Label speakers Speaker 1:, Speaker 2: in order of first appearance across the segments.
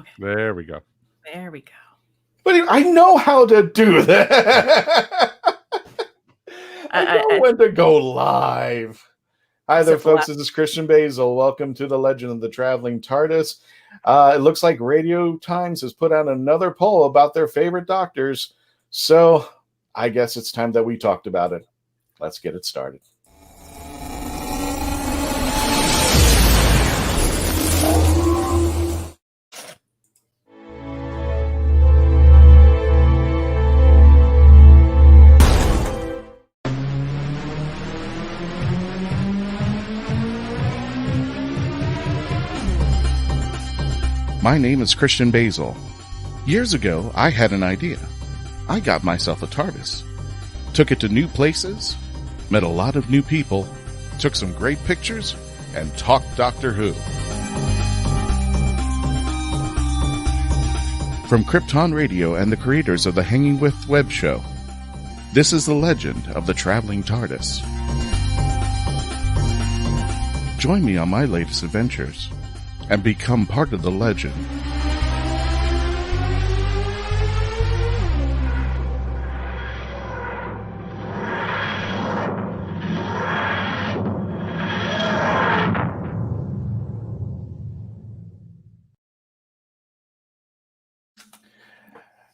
Speaker 1: Okay.
Speaker 2: There we go.
Speaker 1: There we go.
Speaker 3: But I know how to do that. I know when to go live. Hi there, folks. This is Christian Basil. Welcome to the Legend of the Traveling Tardis. It looks like Radio Times has put out another poll about their favorite doctors. So I guess it's time that we talked about it. Let's get it started.
Speaker 4: My name is Christian Basil. Years ago, I had an idea. I got myself a TARDIS. Took it to new places, met a lot of new people, took some great pictures, and talked Doctor Who. From Krypton Radio and the creators of the Hanging With web show, this is the Legend of the Traveling Tardis. Join me on my latest adventures and become part of the legend.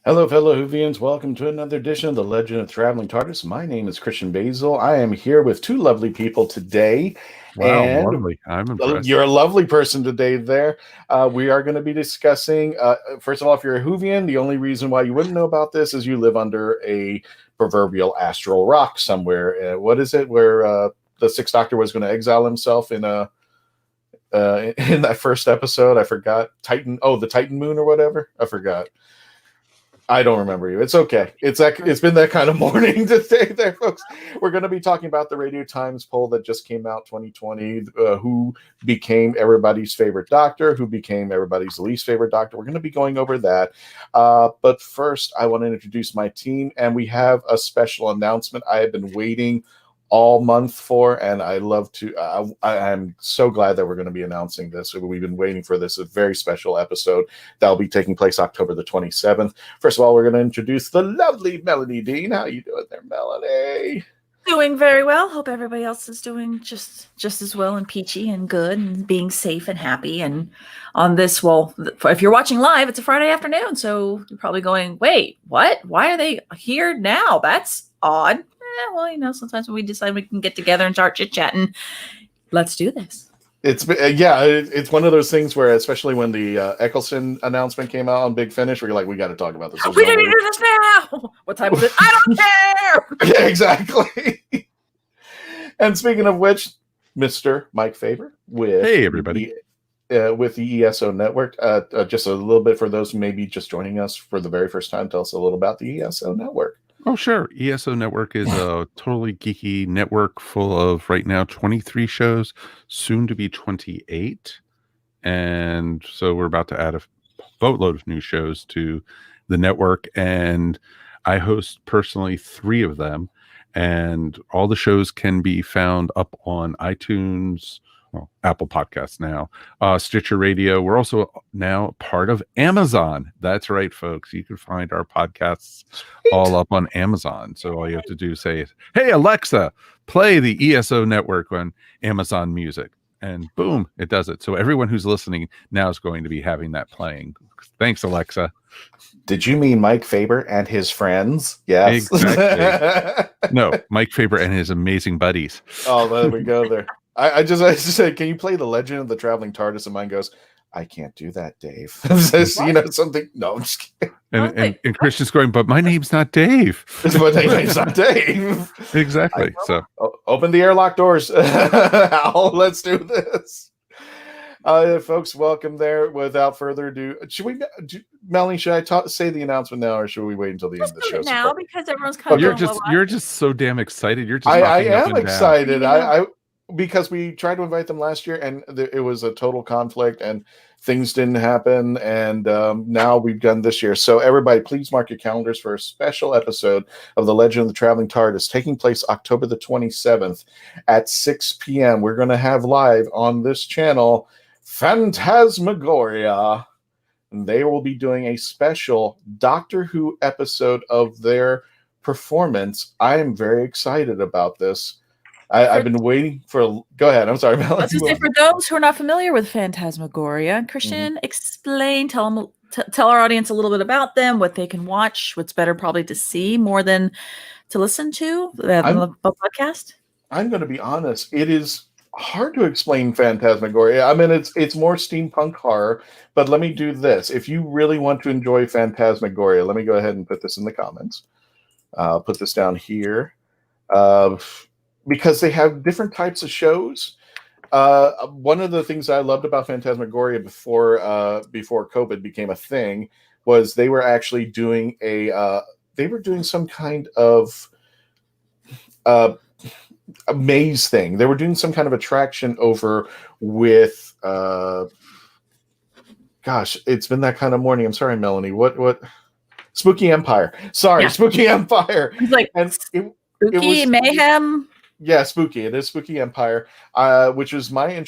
Speaker 3: Hello, fellow Whovians. Welcome to another edition of the Legend of Traveling TARDIS. My name is Christian Basil. I am here with two lovely people today.
Speaker 2: Wow,
Speaker 3: and
Speaker 2: lovely. I'm impressed.
Speaker 3: You're a lovely person today there. We are going to be discussing, first of all, if you're a Whovian, the only reason why you wouldn't know about this is you live under a proverbial astral rock somewhere. What is it where the Sixth Doctor was going to exile himself in that first episode? I forgot. The Titan Moon or whatever? I forgot. I don't remember you. It's okay. It's been that kind of morning today there, folks. We're going to be talking about the Radio Times poll that just came out 2020. Who became everybody's favorite doctor? Who became everybody's least favorite doctor? We're going to be going over that. But first, I want to introduce my team, and we have a special announcement I have been waiting all month for, and I'm so glad that we're going to be announcing this. We've been waiting for this, a very special episode that will be taking place October the 27th. First of all, we're going to introduce the lovely Melanie Dean. How you doing there, Melanie?
Speaker 1: Doing very well. Hope everybody else is doing just as well and peachy and good and being safe and happy. And on this, well, if you're watching live, it's a Friday afternoon, so you're probably going, wait, what? Why are they here now? That's odd. Well, sometimes when we decide we can get together and start chit-chatting, let's do this.
Speaker 3: It's one of those things where, especially when the Eccleston announcement came out on Big Finish, we're like, we got to talk about this.
Speaker 1: We didn't do this now. What time is it? I don't care.
Speaker 3: Yeah, exactly. And speaking of which, Mr. Mike Faber with
Speaker 2: Hey, everybody.
Speaker 3: With the ESO Network. Just a little bit for those who may be just joining us for the very first time. Tell us a little about the ESO Network.
Speaker 2: Oh, sure. ESO Network is a totally geeky network full of, right now, 23 shows, soon to be 28. And so we're about to add a boatload of new shows to the network. And I host personally 3 of them. And all the shows can be found up on iTunes, Apple Podcasts now, Stitcher Radio. We're also now part of Amazon. That's right, folks. You can find our podcasts all up on Amazon. So all you have to do is say, hey, Alexa, play the ESO Network on Amazon Music. And boom, it does it. So everyone who's listening now is going to be having that playing. Thanks, Alexa.
Speaker 3: Did you mean Mike Faber and his friends? Yes.
Speaker 2: Exactly. No, Mike Faber and his amazing buddies.
Speaker 3: Oh, there we go there. I just said, can you play The Legend of the Traveling TARDIS? And mine goes, I can't do that, Dave. Something. No, I'm just kidding.
Speaker 2: And Christian's going, but my name's not Dave.
Speaker 3: But my name's not Dave.
Speaker 2: Exactly. So
Speaker 3: open the airlock doors. Al, let's do this. Folks, welcome there. Without further ado, Melanie, should I say the announcement now, or should we wait until the end of the show?
Speaker 1: Now, because everyone's kind of
Speaker 2: you're just so damn excited. You're just
Speaker 3: I am excited. Because we tried to invite them last year, and it was a total conflict, and things didn't happen. And now we've done this year. So everybody, please mark your calendars for a special episode of The Legend of the Traveling TARDIS taking place October the 27th at 6 p.m. We're going to have live on this channel Phantasmagoria. and they will be doing a special Doctor Who episode of their performance. I am very excited about this. I've been waiting for. Go ahead. I'm sorry, Melanie.
Speaker 1: I was going to say, for those who are not familiar with Phantasmagoria, Christian, explain, tell our audience a little bit about them, what they can watch, what's better probably to see more than to listen to the podcast.
Speaker 3: I'm going to be honest. It is hard to explain Phantasmagoria. I mean, it's more steampunk horror, but let me do this. If you really want to enjoy Phantasmagoria, let me go ahead and put this in the comments. I'll put this down here. Because they have different types of shows. One of the things I loved about Phantasmagoria before COVID became a thing was they were actually doing some kind of a maze thing. They were doing some kind of attraction over with gosh, it's been that kind of morning. I'm sorry, Melanie. What? Spooky Empire. Sorry, yeah. Spooky Empire.
Speaker 1: It's like Spooky Mayhem.
Speaker 3: Yeah, Spooky. It is Spooky Empire, which was my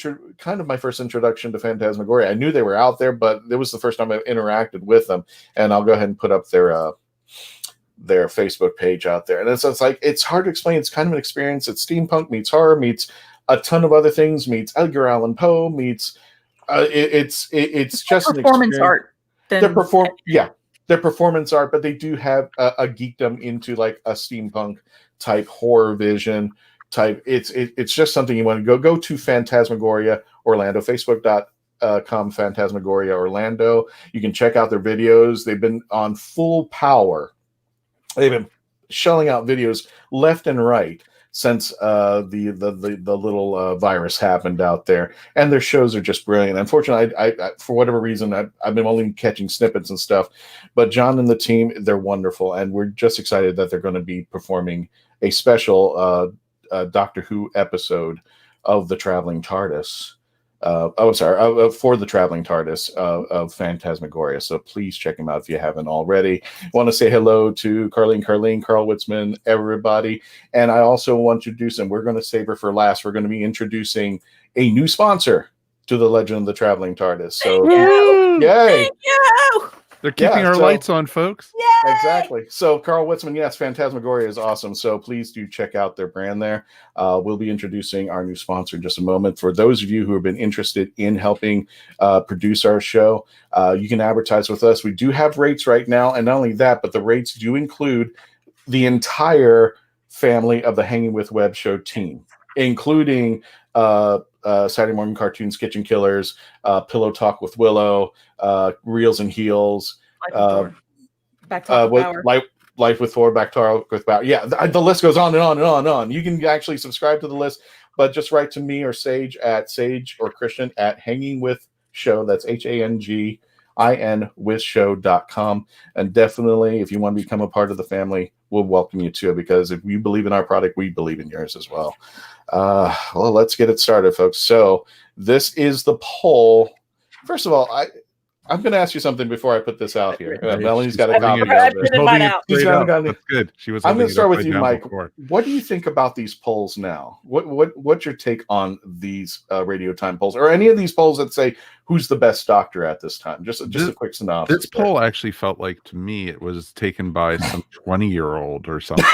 Speaker 3: first introduction to Phantasmagoria. I knew they were out there, but it was the first time I interacted with them. And I'll go ahead and put up their Facebook page out there. And it's like, it's hard to explain. It's kind of an experience. It's steampunk meets horror meets a ton of other things, meets Edgar Allan Poe, meets it's just
Speaker 1: performance art.
Speaker 3: Their performance art, but they do have a geekdom into like a steampunk type horror vision type. It's just something you want to go to Phantasmagoria Orlando, Facebook.com Phantasmagoria Orlando. You can check out their videos. They've been on full power. They've been shelling out videos left and right since the little virus happened out there, and their shows are just brilliant. Unfortunately, I for whatever reason, I've been only catching snippets and stuff, but John and the team, they're wonderful, and we're just excited that they're going to be performing a special Doctor Who episode of the Traveling Tardis. For the Traveling Tardis of Phantasmagoria. So please check them out if you haven't already. I want to say hello to Carleen, Carl Witzman, everybody. And I also want to introduce, and we're going to save her for last, we're going to be introducing a new sponsor to the Legend of the Traveling Tardis. So, yay!
Speaker 1: Thank you!
Speaker 2: They're keeping our lights on, folks.
Speaker 1: Yay!
Speaker 3: Exactly. So Carl Witzman, yes, Phantasmagoria is awesome. So please do check out their brand there. We'll be introducing our new sponsor in just a moment. For those of you who have been interested in helping produce our show, you can advertise with us. We do have rates right now. And not only that, but the rates do include the entire family of the Hanging with Web show team, including Saturday Morning Cartoons, Kitchen Killers, Pillow Talk with Willow, Reels and Heels, Life with Thor, Back Talk with Power. Yeah, the list goes on and on and on and on. You can actually subscribe to the list, but just write to me or Sage or Christian at Hanging With Show. That's HANGIN with show.com. And definitely, if you want to become a part of the family, we'll welcome you too, because if you believe in our product, we believe in yours as well. Well, let's get it started, folks. So this is the poll. First of all, I'm going to ask you something before I put this out here. Melanie's got a copy of it.
Speaker 2: That's good.
Speaker 3: I'm going to start with you, Mike. What do you think about these polls now? What's your take on these radio time polls, or any of these polls that say who's the best doctor at this time? Just a quick synopsis.
Speaker 2: This poll actually felt like, to me, it was taken by some 20-year-old or something.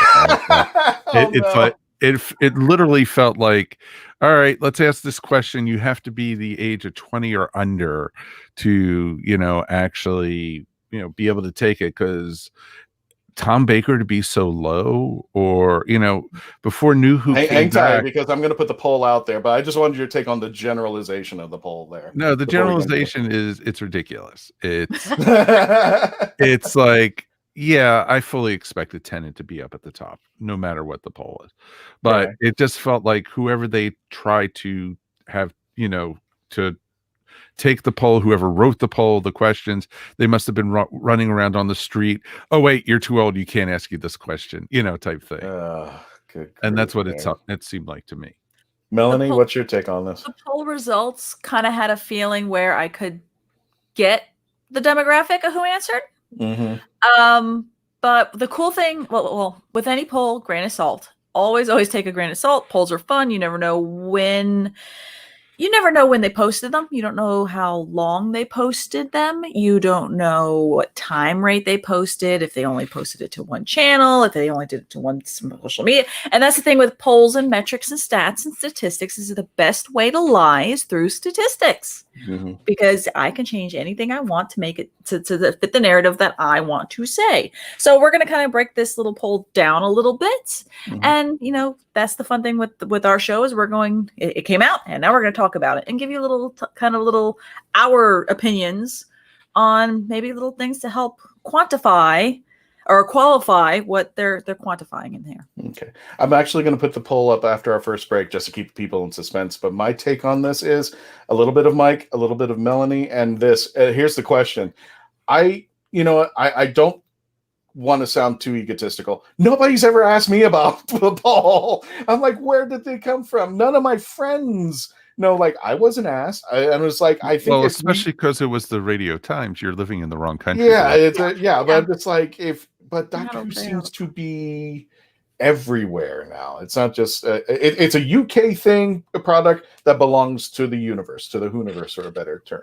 Speaker 2: It literally felt like, all right, let's ask this question. You have to be the age of 20 or under to, actually, be able to take it, because Tom Baker to be so low, or, before New Who
Speaker 3: hang tight, because I'm going to put the poll out there, but I just wanted your take on the generalization of the poll there.
Speaker 2: No, the generalization is, it's ridiculous. It's like, yeah, I fully expected Tennant to be up at the top, no matter what the poll is. But it just felt like whoever they tried to have, to take the poll, whoever wrote the poll, the questions, they must have been running around on the street. Oh, wait, you're too old. You can't ask you this question, type thing. And that's what it seemed like to me.
Speaker 3: Melanie, what's your take on this?
Speaker 1: The poll results kind of had a feeling where I could get the demographic of who answered.
Speaker 3: Mm-hmm.
Speaker 1: But the cool thing, well, with any poll, grain of salt. Always take a grain of salt. Polls are fun. You never know when You never know when they posted them. You don't know how long they posted them. You don't know what time rate they posted, if they only posted it to one channel, if they only did it to one social media. And that's the thing with polls and metrics and stats and statistics, is the best way to lie is through statistics.
Speaker 3: Mhm.
Speaker 1: Because I can change anything I want to make it to fit the narrative that I want to say. So we're going to kind of break this little poll down a little bit.
Speaker 3: Mhm.
Speaker 1: And, you know, that's the fun thing with our show is it came out and now we're going to talk about it and give you a little our opinions on maybe little things to help quantify or qualify what they're quantifying in there.
Speaker 3: Okay. I'm actually going to put the poll up after our first break just to keep people in suspense. But my take on this is a little bit of Mike, a little bit of Melanie, and this. Here's the question. I don't want to sound too egotistical. Nobody's ever asked me about the poll. I'm like, where did they come from? None of my friends know. Like, I wasn't asked. I was like, I think it's
Speaker 2: especially because it was the Radio Times. You're living in the wrong country.
Speaker 3: Yeah,
Speaker 2: right?
Speaker 3: but it's like but Doctor Who seems to be everywhere now. It's not just it's a UK thing, a product that belongs to the universe, to the Whoniverse, for a better term.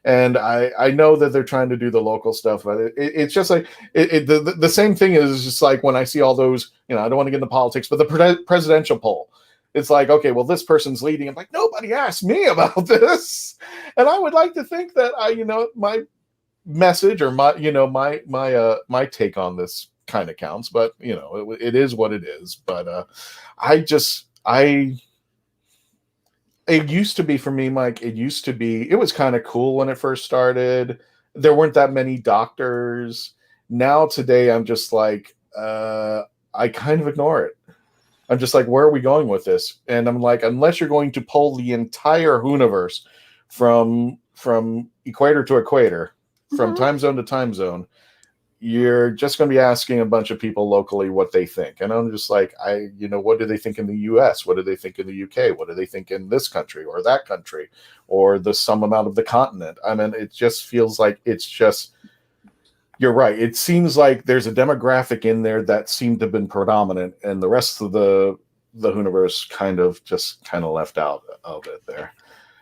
Speaker 3: And I know that they're trying to do the local stuff, but it's just like the same thing is just like when I see all those, I don't want to get into politics, but the presidential poll. It's like, okay, well, this person's leading. I'm like, nobody asked me about this, and I would like to think that my message or my take on this kind of counts, but it is what it is. But it used to be for me, Mike, it was kind of cool when it first started. There weren't that many doctors. Now today I'm just like I kind of ignore it. I'm just like, where are we going with this? And I'm like, unless you're going to pull the entire Whoniverse from equator to equator, from time zone to time zone, you're just going to be asking a bunch of people locally what they think. And I'm just like, what do they think in the US? What do they think in the UK? What do they think in this country or that country or some amount of the continent? I mean, it just feels like you're right. It seems like there's a demographic in there that seemed to have been predominant, and the rest of the Whoniverse kind of left out of it there.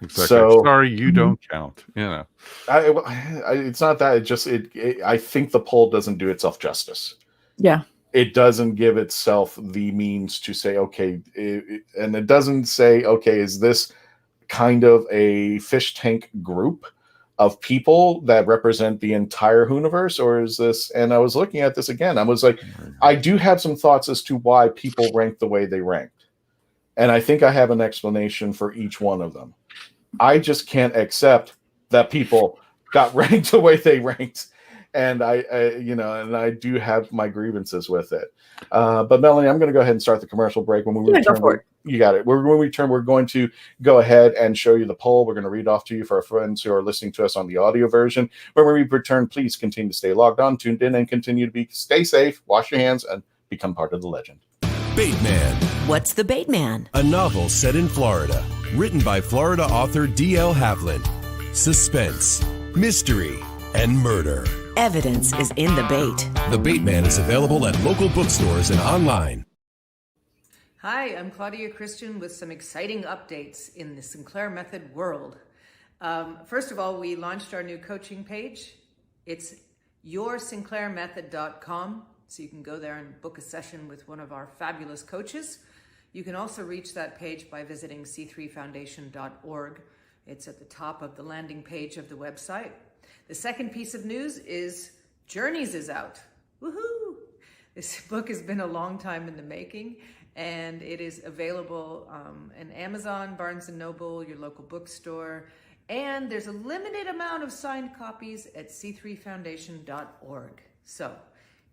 Speaker 2: Exactly.
Speaker 3: So
Speaker 2: sorry, you don't count.
Speaker 3: It's not that. I think the poll doesn't do itself justice.
Speaker 1: Yeah.
Speaker 3: It doesn't give itself the means to say, okay, and it doesn't say, okay, is this kind of a fish tank group of people that represent the entire Whoniverse, or is this? And I was looking at this again. I was like, I do have some thoughts as to why people ranked the way they ranked, and I think I have an explanation for each one of them. I just can't accept that people got ranked the way they ranked. And I do have my grievances with it. But Melanie, I'm going to go ahead and start the commercial break. When we return, you got it. When we return, we're going to go ahead and show you the poll. We're going to read off to you for our friends who are listening to us on the audio version. When we return, please continue to stay logged on, tuned in, and continue to stay safe, wash your hands, and become part of the legend.
Speaker 5: Bateman.
Speaker 6: What's the Bateman?
Speaker 5: A novel set in Florida, written by Florida author D.L. Havlin. Suspense, mystery, and murder.
Speaker 6: Evidence is in the bait.
Speaker 5: The Bateman is available at local bookstores and online.
Speaker 7: Hi, I'm Claudia Christian with some exciting updates in the Sinclair Method world. First of all, we launched our new coaching page. It's yoursinclairmethod.com. So you can go there and book a session with one of our fabulous coaches. You can also reach that page by visiting c3foundation.org. It's at the top of the landing page of the website. The second piece of news is Journeys is out. Woohoo! This book has been a long time in the making, and it is available in Amazon, Barnes & Noble, your local bookstore, and there's a limited amount of signed copies at c3foundation.org. So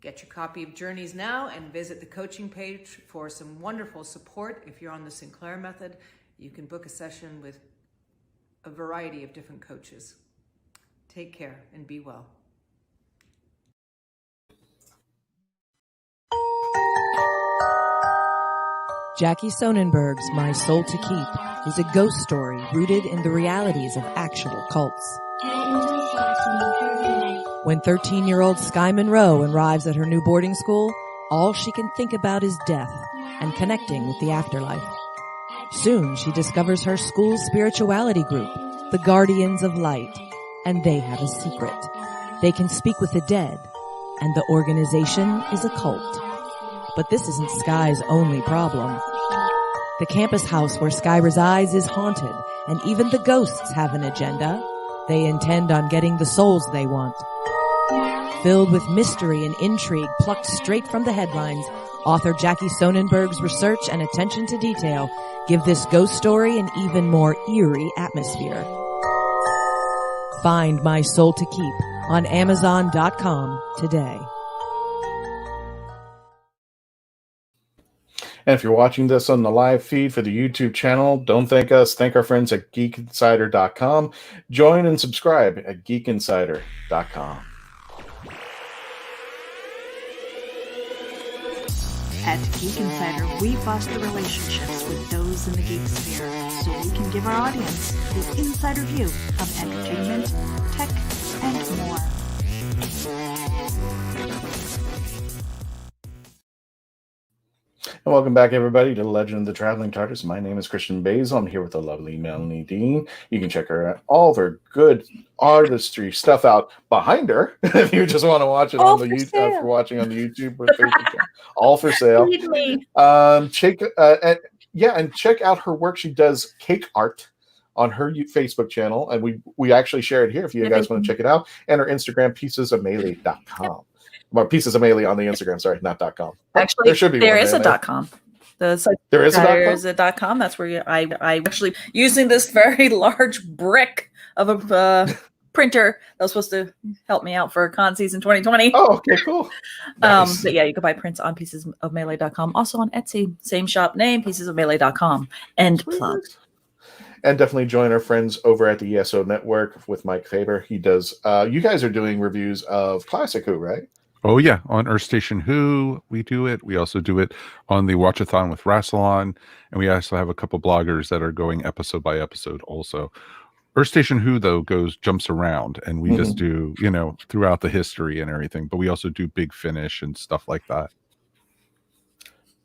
Speaker 7: get your copy of Journeys now and visit the coaching page for some wonderful support. If you're on the Sinclair Method, you can book a session with a variety of different coaches. Take care and be well.
Speaker 8: Jackie Sonnenberg's My Soul to Keep is a ghost story rooted in the realities of actual cults. When 13-year-old Sky Monroe arrives at her new boarding school, all she can think about is death and connecting with the afterlife. Soon she discovers her school's spirituality group, the Guardians of Light, and they have a secret. They can speak with the dead, and the organization is a cult. But this isn't Sky's only problem. The campus house where Sky resides is haunted, and even the ghosts have an agenda. They intend on getting the souls they want. Filled with mystery and intrigue plucked straight from the headlines, author Jackie Sonnenberg's research and attention to detail give this ghost story an even more eerie atmosphere. Find My Soul to Keep on Amazon.com today.
Speaker 3: And if you're watching this on the live feed for the YouTube channel, don't thank us. Thank our friends at geekinsider.com. Join and subscribe at geekinsider.com.
Speaker 9: At Geek Insider, we foster relationships with those in the geek sphere so we can give our audience the insider view of entertainment, tech, and more.
Speaker 3: And welcome back, everybody, to the Legend of the Traveling Tardis. My name is Christian Basil. I'm here with the lovely Melanie Dean. You can check her out, all of her good artistry stuff out behind her if you just want to watch it
Speaker 1: All
Speaker 3: on the
Speaker 1: for
Speaker 3: YouTube.
Speaker 1: sale.
Speaker 3: For watching on the YouTube or Facebook channel. All for sale.
Speaker 1: Feed me.
Speaker 3: And check out her work. She does cake art on her Facebook channel, and we actually share it here if you guys want to check it out. And her Instagram, piecesofmelee.com. Or Pieces of Melee on the Instagram, sorry, not .com.
Speaker 1: Actually,
Speaker 3: there should be
Speaker 1: there
Speaker 3: one
Speaker 1: is
Speaker 3: there
Speaker 1: a
Speaker 3: now.
Speaker 1: .com.
Speaker 3: There is a
Speaker 1: There's .com. That's where I actually using this very large brick of a printer that was supposed to help me out for con season 2020.
Speaker 3: Oh, okay, cool. Nice.
Speaker 1: But yeah, you can buy prints on piecesofmelee.com. Also on Etsy, same shop name, piecesofmelee.com. And plug.
Speaker 3: And definitely join our friends over at the ESO Network with Mike Faber. He does. You guys are doing reviews of Classic Who, right?
Speaker 2: Oh, yeah. On Earth Station Who, we do it. We also do it on the Watchathon with Rassilon. And we also have a couple bloggers that are going episode by episode also. Earth Station Who, though, jumps around. And we just do, throughout the history and everything. But we also do Big Finish and stuff like that.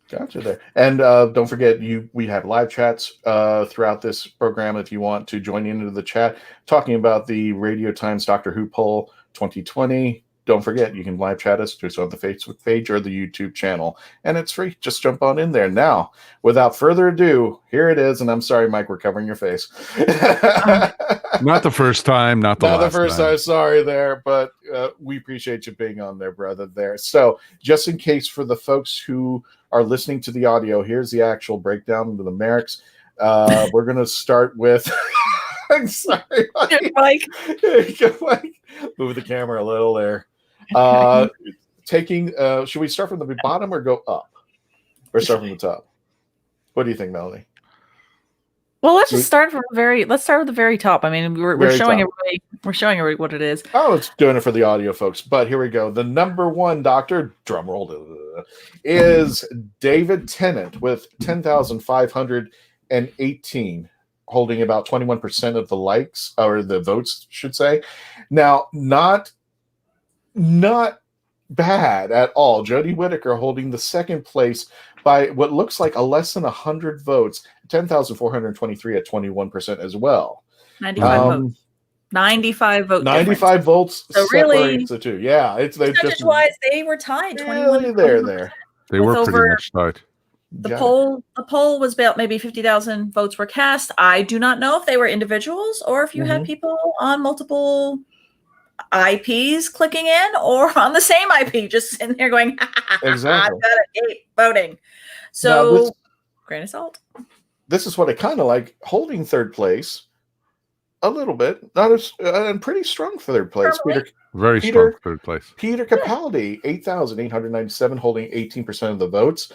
Speaker 3: Gotcha there. And don't forget, we have live chats throughout this program if you want to join into the chat, talking about the Radio Times Doctor Who poll 2020. Don't forget, you can live chat us just on the Facebook page or the YouTube channel, and it's free. Just jump on in there. Now, without further ado, here it is, and I'm sorry, Mike, we're covering your face.
Speaker 2: Not the first time, not the
Speaker 3: first time. Sorry there, but we appreciate you being on there, brother, there. So, just in case for the folks who are listening to the audio, here's the actual breakdown of the numerics. We're going to start with... I'm sorry, Mike. Mike. Move the camera a little there. Should we start from the bottom or go up? Or start from the top? What do you think, Melanie?
Speaker 1: Well, let's start with the very top. I mean, we're showing everybody what it is.
Speaker 3: Oh, it's doing it for the audio folks. But here we go. The number one doctor, drum roll, is David Tennant with 10,518, holding about 21% of the likes, or the votes, should say. Now, not bad at all. Jodie Whittaker holding the second place by what looks like a less than 100 votes, 10,423 at 21% as well.
Speaker 1: 95 votes. 95 votes.
Speaker 3: 95 votes.
Speaker 1: So really,
Speaker 3: the two. Yeah,
Speaker 1: percentage-wise, they were tied. 21.
Speaker 3: There.
Speaker 2: They were pretty much tied.
Speaker 1: The poll was about maybe 50,000 votes were cast. I do not know if they were individuals or if you had people on multiple IPs clicking in or on the same IP just sitting there going,
Speaker 3: exactly.
Speaker 1: I've got to hate voting. So, grain of salt.
Speaker 3: This is what I kind of like, holding third place a little bit, not as pretty strong for third place.
Speaker 2: Very strong for third place.
Speaker 3: Peter Capaldi, 8,897, holding 18% of the votes.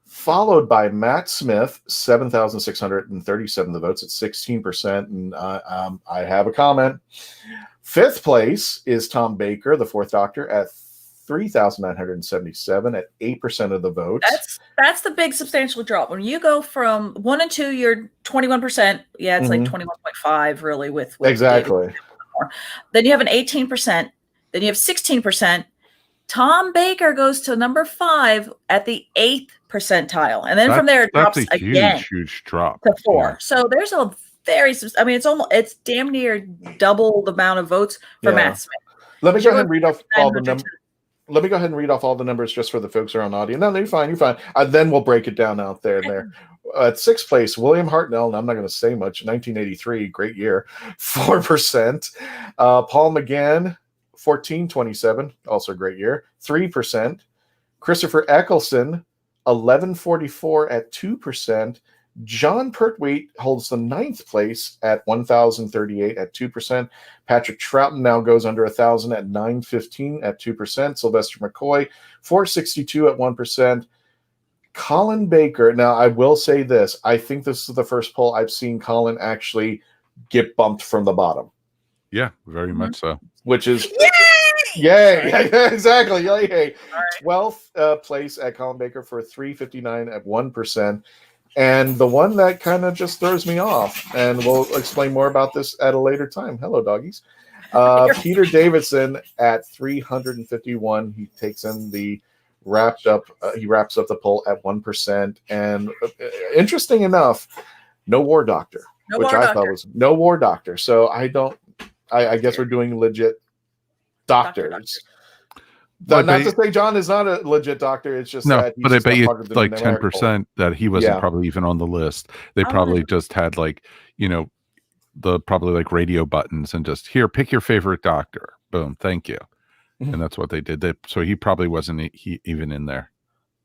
Speaker 3: Followed by Matt Smith, 7,637 the votes at 16%. And I have a comment. Fifth place is Tom Baker, the fourth doctor, at 3,977 at 8% of the votes.
Speaker 1: That's the big substantial drop. When you go from 1 and 2, you're 21%. Yeah, it's like 21.5 really with
Speaker 3: exactly.
Speaker 1: David. Then you have an 18%. Then you have 16%. Tom Baker goes to number 5 at the 8th percentile. And then from there, it drops
Speaker 2: that's a
Speaker 1: again
Speaker 2: huge drop
Speaker 1: to 4.
Speaker 2: Yeah.
Speaker 1: So there's a it's damn near double the amount of votes for Matt Smith.
Speaker 3: Let me go ahead and read off all the numbers. Let me go ahead and read off all the numbers just for the folks who are on audio. No, you're fine. You're fine. Then we'll break it down out there and there. At 6th place, William Hartnell, and I'm not going to say much, 1983, great year, 4%. Paul McGann, 1427, also a great year, 3%. Christopher Eccleston, 1144 at 2%. John Pertwee holds the 9th place at 1,038 at 2%. Patrick Troughton now goes under 1,000 at 915 at 2%. Sylvester McCoy, 462 at 1%. Colin Baker. Now, I will say this. I think this is the first poll I've seen Colin actually get bumped from the bottom.
Speaker 2: Yeah, very much so.
Speaker 3: Which is... Yay! Exactly. Yay! 12th place at Colin Baker for 359 at 1%. And the one that kind of just throws me off, and we'll explain more about this at a later time. Hello, doggies. Peter Davidson at 351. He takes in the wraps up the poll at 1%. And interesting enough, no war doctor, thought was no war doctor. So I guess we're doing legit doctors. Not to say John is not a legit doctor. It's just that
Speaker 2: but I bet you like 10% that he wasn't probably even on the list. They probably just had like, the probably like radio buttons and just here, pick your favorite doctor. Boom, thank you. And that's what they did. So he probably wasn't even in there.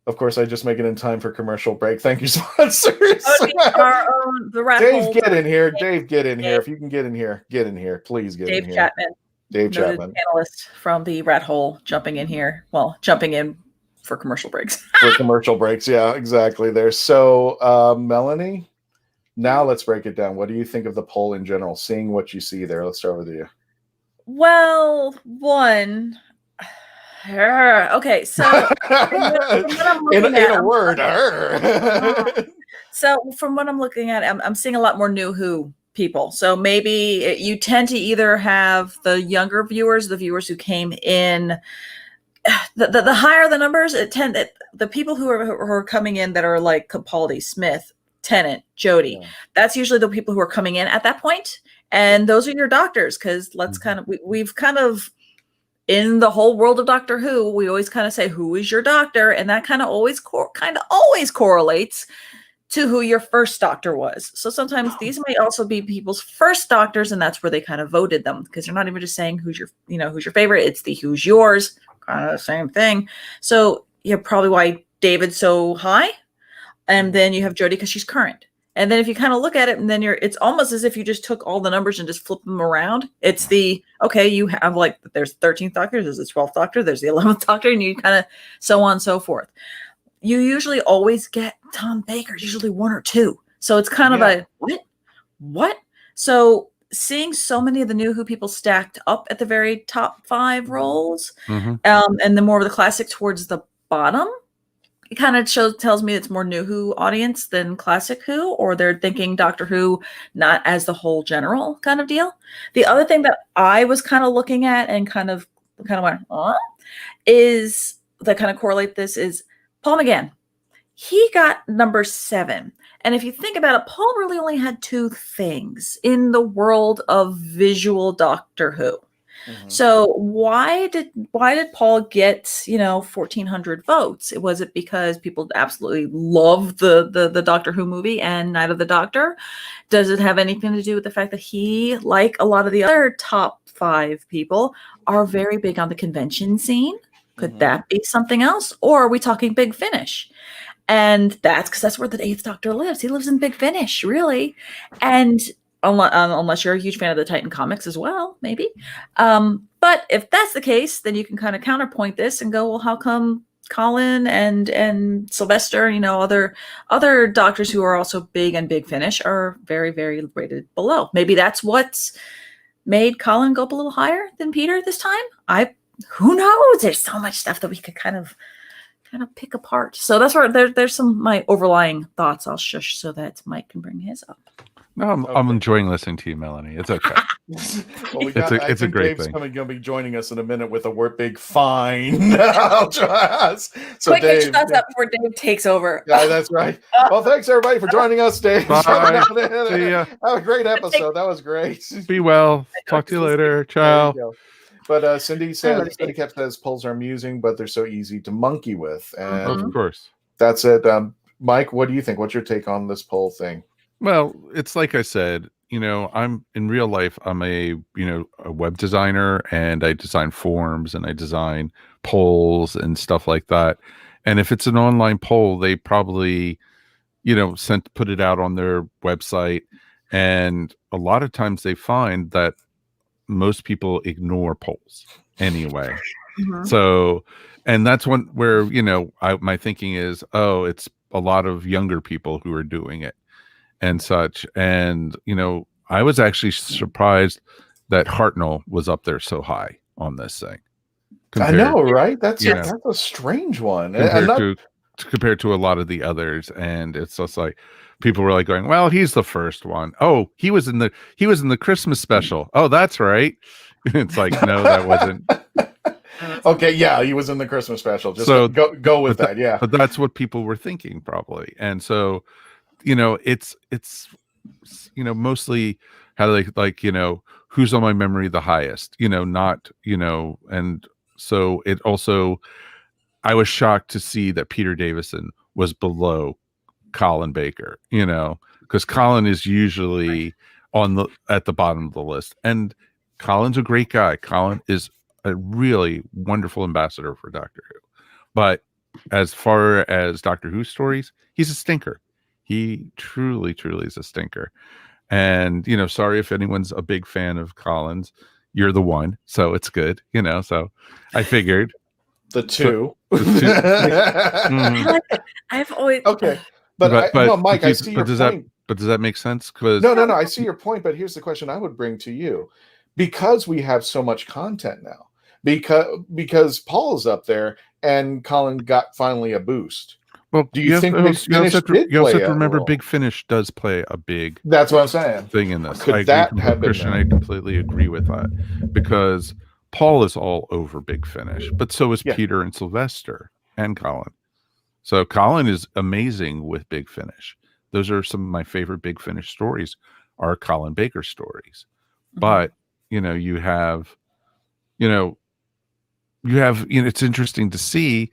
Speaker 3: Of course, I just make it in time for commercial break. Thank you, sponsors. Dave, get in here. Dave, get in here. If you can get in here, please get in here.
Speaker 1: Dave Chapman.
Speaker 3: Dave Chapman,
Speaker 1: panelist from the Rat Hole, jumping in here. Well, jumping in for commercial breaks.
Speaker 3: For commercial breaks, yeah, exactly. There. So, Melanie, now let's break it down. What do you think of the poll in general? Seeing what you see there, let's start with you.
Speaker 1: Well, okay, so
Speaker 3: in a word,
Speaker 1: so from what I'm looking at, I'm seeing a lot more new Who people. So maybe you tend to either have the younger viewers, the viewers who came in, the higher the numbers, the people who are coming in that are like Capaldi, Smith, Tennant, Jody. That's usually the people who are coming in at that point, and those are your doctors. Because we've kind of in the whole world of Doctor Who, we always kind of say who is your doctor, and that kind of always correlates to who your first doctor was. So sometimes these might also be people's first doctors, and that's where they kind of voted them, because you're not even just saying who's your favorite. It's the who's yours, kind of the same thing. So you're probably why David's so high, and then you have Jodie because she's current. And then if you kind of look at it, and then it's almost as if you just took all the numbers and just flip them around. It's you have like, there's 13th doctor, there's the 12th doctor, there's the 11th doctor, and you kind of so on and so forth. You usually always get Tom Baker, usually 1 or 2. So it's kind of a what? So seeing so many of the new Who people stacked up at the very top 5 roles, and then more of the classic towards the bottom, it kind of tells me it's more new Who audience than classic Who, or they're thinking Doctor Who not as the whole general kind of deal. The other thing that I was kind of looking at and kind of went is that kind of correlate this is Paul McGann. He got number 7. And if you think about it, Paul really only had 2 things in the world of visual Doctor Who. So why did Paul get 1,400 votes? Was it because people absolutely love the Doctor Who movie and Night of the Doctor? Does it have anything to do with the fact that he, like a lot of the other top 5 people, are very big on the convention scene? Could that be something else? Or are we talking Big Finish? And that's because that's where the 8th Doctor lives. He lives in Big Finish, really. And unless you're a huge fan of the Titan comics as well, maybe. But if that's the case, then you can kind of counterpoint this and go, well, how come Colin and Sylvester, other doctors who are also big and Big Finish are very, very rated below? Maybe that's what's made Colin go up a little higher than Peter this time. Who knows? There's so much stuff that we could kind of pick apart. So that's where there's some my overlying thoughts. I'll shush so that Mike can bring his up.
Speaker 2: No, I'm
Speaker 3: Okay.
Speaker 2: enjoying listening to you, Melanie. It's okay.
Speaker 3: Well,
Speaker 2: It's a great
Speaker 3: Dave's
Speaker 2: thing.
Speaker 3: going to be joining us in a minute with a big fine. I'll try us. So
Speaker 1: Quick,
Speaker 3: Dave,
Speaker 1: get your thoughts up before Dave takes over.
Speaker 3: yeah, that's right. Well, thanks everybody for joining us, Dave.
Speaker 2: Bye. See ya.
Speaker 3: Have a great episode. That was great.
Speaker 2: Be well. Talk to you later. Ciao.
Speaker 3: There you go. But Cindy
Speaker 1: love
Speaker 3: says,
Speaker 1: you,
Speaker 3: Cindy kept says polls are amusing, but they're so easy to monkey with. And
Speaker 2: Of course.
Speaker 3: that's it. Mike, what do you think? What's your take on this poll thing?
Speaker 2: Well, it's like I said, I'm in real life, I'm a web designer, and I design forms and I design polls and stuff like that. And if it's an online poll, they probably, put it out on their website. And a lot of times they find that most people ignore polls anyway. So, and that's where, my thinking is, it's a lot of younger people who are doing it and such. And, I was actually surprised that Hartnell was up there so high on this thing.
Speaker 3: I know, right? That's
Speaker 2: Yeah.
Speaker 3: a strange one.
Speaker 2: Compared to a lot of the others. And it's just like people were like going, well, he's the first one. Oh, he was in the Christmas special. Oh, that's right. It's like, no, that wasn't.
Speaker 3: Okay, yeah, he was in the Christmas special. Just go with that. Yeah.
Speaker 2: But that's what people were thinking probably. And so, it's mostly how they like, who's on my memory the highest, not, and so it also, I was shocked to see that Peter Davison was below Colin Baker, because Colin is usually at the bottom of the list. And Colin's a great guy. Colin is a really wonderful ambassador for Doctor Who. But as far as Doctor Who stories, he's a stinker. He truly, truly is a stinker. And, sorry if anyone's a big fan of Colin's. You're the one. So it's good, so I figured.
Speaker 3: The two.
Speaker 1: I've always
Speaker 3: okay. But Mike, I see your point.
Speaker 2: But does that make sense? Because
Speaker 3: No, I see your point, but here's the question I would bring to you. Because we have so much content now, because Paul is up there and Colin got finally a boost.
Speaker 2: Well,
Speaker 3: do you think Big Finish did play
Speaker 2: you also have to remember
Speaker 3: role?
Speaker 2: Big Finish does play a big
Speaker 3: That's what I'm saying.
Speaker 2: Thing in this.
Speaker 3: Could that have been
Speaker 2: Christian? I completely agree with that, because Paul is all over Big Finish, but so is Peter and Sylvester and Colin. So Colin is amazing with Big Finish. Those are some of my favorite Big Finish stories are Colin Baker stories. But you have it's interesting to see,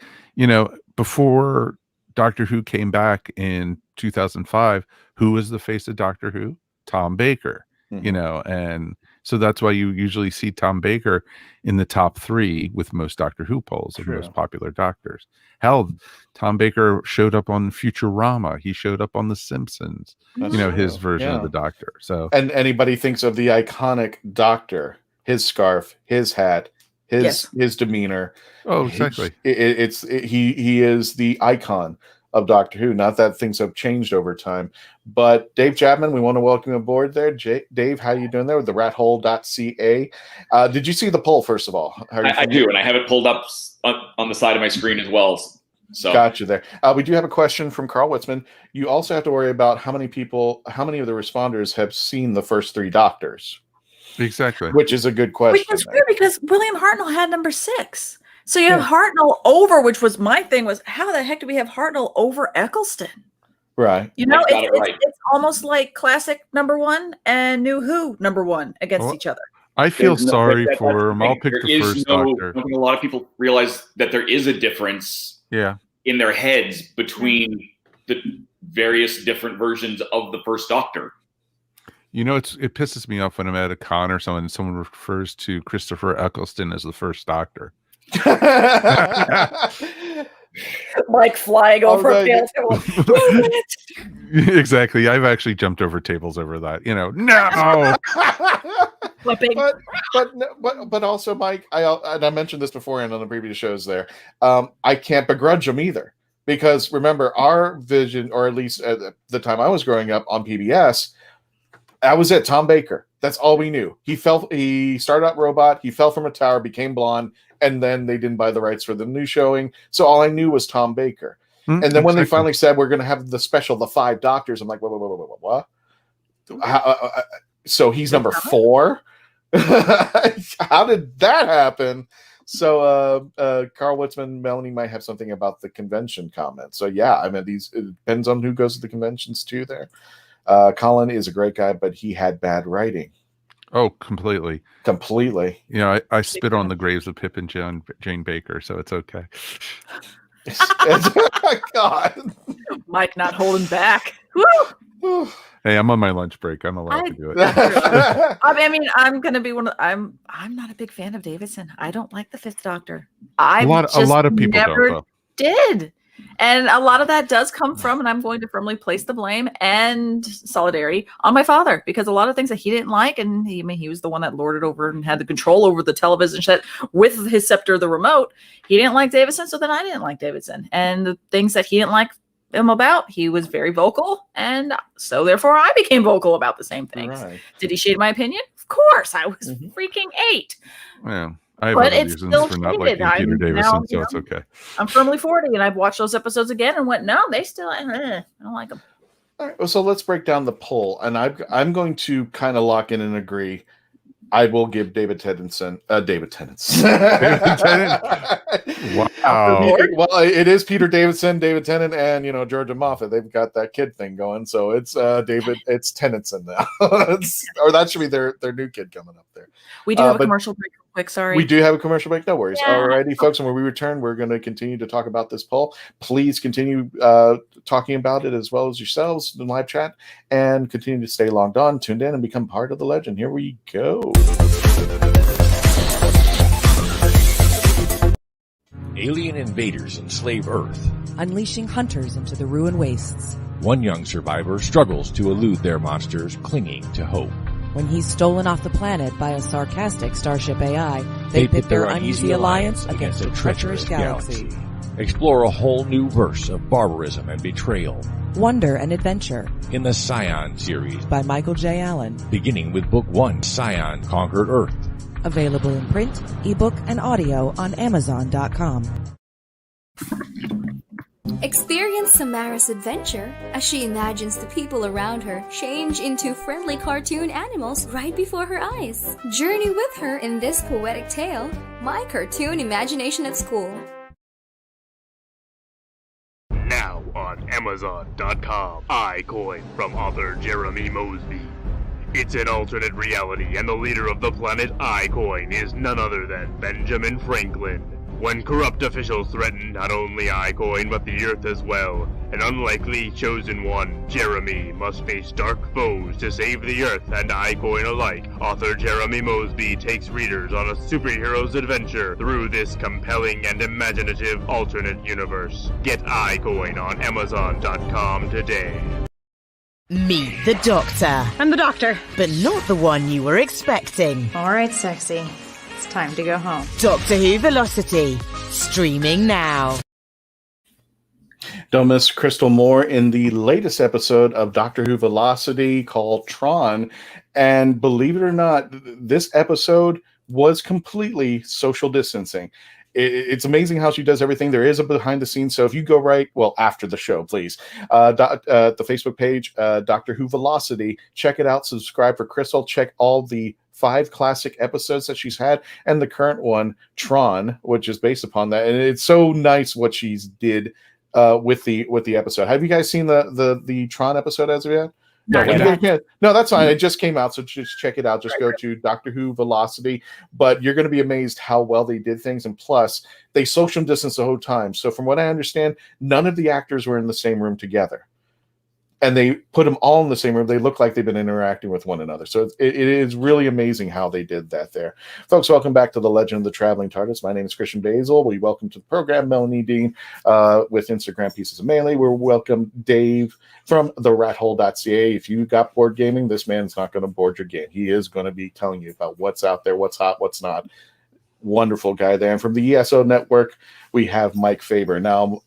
Speaker 2: before Doctor Who came back in 2005, who was the face of Doctor Who? Tom Baker, and so that's why you usually see Tom Baker in the top 3 with most Doctor Who polls of most popular doctors. Hell, Tom Baker showed up on Futurama. He showed up on The Simpsons, his version of the Doctor. So,
Speaker 3: and anybody thinks of the iconic Doctor, his scarf, his hat, his demeanor.
Speaker 2: Oh, exactly.
Speaker 3: He is the icon of Doctor Who. Not that things have changed over time, but Dave Chapman, we want to welcome you aboard there. Dave, how you doing there with the rathole.ca? Did you see the poll, first of all?
Speaker 10: I do, and I have it pulled up on the side of my screen as well. So
Speaker 3: got you there. We do have a question from Carl Witzman. You also have to worry about how many of the responders have seen the first 3 Doctors.
Speaker 2: Exactly.
Speaker 3: Which is a good question.
Speaker 1: Which is weird because William Hartnell had number 6. So you have Hartnell over, which was my thing, was how the heck do we have Hartnell over Eccleston?
Speaker 3: Right.
Speaker 1: It's almost like classic number 1 and New Who number 1 against each other.
Speaker 2: I feel sorry for him. I'll pick the first Doctor.
Speaker 10: I think a lot of people realize that there is a difference in their heads between the various different versions of the first Doctor.
Speaker 2: It pisses me off when I'm at a con or something and someone refers to Christopher Eccleston as the first Doctor.
Speaker 1: Like flying over a field.
Speaker 2: Exactly. I've actually jumped over tables over that. No.
Speaker 3: but also, Mike, I mentioned this beforehand on the previous shows there. I can't begrudge them either, because remember our vision, or at least at the time I was growing up on PBS, that was it. Tom Baker. That's all we knew. He started out robot. He fell from a tower, became blonde, and then they didn't buy the rights for the new showing. So all I knew was Tom Baker. And then when they finally said we're going to have the special, the 5 Doctors, I'm like, what? So he's number 4. How did that happen? So Carl Witzman, Melanie might have something about the convention comment. So yeah, I mean, it depends on who goes to the conventions too there. Colin is a great guy, but he had bad writing.
Speaker 2: Oh, completely.
Speaker 3: You
Speaker 2: know, I spit on the graves of Pip and Jane Baker, so it's okay.
Speaker 3: God.
Speaker 1: Mike not holding back. Woo!
Speaker 2: Hey, I'm on my lunch break. I'm allowed to do it.
Speaker 1: I mean, I'm gonna be I'm not a big fan of Davidson. I don't like the Fifth Doctor. A lot of people never did. And a lot of that does come from, and I'm going to firmly place the blame and solidarity on my father, because a lot of things that he didn't like, and he was the one that lorded over and had the control over the television set with his scepter of the remote. He didn't like Davidson, so then I didn't like Davidson. And the things that he didn't like him about, he was very vocal, and so therefore I became vocal about the same things. Right. Did he shade my opinion? Of course, I was freaking 8.
Speaker 2: Yeah. I have other reasons for not liking Peter Davison, so it's okay.
Speaker 1: I'm firmly 40, and I've watched those episodes again and went, no, they still, I don't like them.
Speaker 3: All right, so let's break down the poll, and I'm going to kind of lock in and agree. I will give David Tennant. Wow. Well, it is Peter Davidson, David Tennant, and Georgia Moffat. They've got that kid thing going, so it's it's Tennantson now, or that should be their new kid coming up there.
Speaker 1: We do have a commercial break real quick. Sorry,
Speaker 3: we do have a commercial break. No worries. Yeah. Alrighty, folks. And when we return, we're going to continue to talk about this poll. Please continue talking about it as well as yourselves in live chat, and continue to stay logged on, tuned in, and become part of the legend. Here we go.
Speaker 11: Alien invaders enslave Earth,
Speaker 8: unleashing hunters into the ruined wastes.
Speaker 11: One young survivor struggles to elude their monsters, clinging to hope.
Speaker 8: When he's stolen off the planet by a sarcastic starship AI, they pit their uneasy alliance against a treacherous galaxy.
Speaker 11: Explore a whole new verse of barbarism and betrayal.
Speaker 8: Wonder and adventure.
Speaker 11: In the Scion series
Speaker 8: by Michael J. Allen.
Speaker 11: Beginning with Book 1, Scion Conquered Earth.
Speaker 8: Available in print, ebook, and audio on Amazon.com.
Speaker 12: Experience Samara's adventure as she imagines the people around her change into friendly cartoon animals right before her eyes. Journey with her in this poetic tale, My Cartoon Imagination at School.
Speaker 13: Now on Amazon.com, iCoin from author Jeremy Mosby. It's an alternate reality, and the leader of the planet iCoin is none other than Benjamin Franklin. When corrupt officials threaten not only iCoin but the Earth as well, an unlikely chosen one, Jeremy, must face dark foes to save the Earth and iCoin alike. Author Jeremy Mosby takes readers on a superhero's adventure through this compelling and imaginative alternate universe. Get iCoin on Amazon.com today.
Speaker 14: Meet the Doctor.
Speaker 15: I'm the Doctor.
Speaker 14: But not the one you were expecting.
Speaker 15: All right, sexy. It's time to go home.
Speaker 14: Doctor Who Velocity. Streaming now.
Speaker 3: Don't miss Crystal Moore in the latest episode of Doctor Who Velocity called Tron. And believe it or not, this episode was completely social distancing. It's amazing how she does everything. There is a behind the scenes. So if you go after the show, please, the Facebook page, Doctor Who Velocity, check it out. Subscribe for Crystal. Check all the 5 classic episodes that she's had, and the current one, Tron, which is based upon that. And it's so nice what she's did with the episode. Have you guys seen the Tron episode as of yet? No, that's fine. It just came out, so just check it out. Just go to Doctor Who Velocity. But you're going to be amazed how well they did things. And plus, they social distance the whole time. So from what I understand, none of the actors were in the same room together. And they put them all in the same room. They look like they've been interacting with one another. So it is really amazing how they did that there. Folks, welcome back to the Legend of the Traveling Tardis. My name is Christian Basil. We welcome to the program Melanie Dean with Instagram Pieces of Melee. We welcome Dave from therathole.ca. If you got board gaming, this man's not going to board your game. He is going to be telling you about what's out there, what's hot, what's not. Wonderful guy there. And from the ESO Network, we have Mike Faber. Now,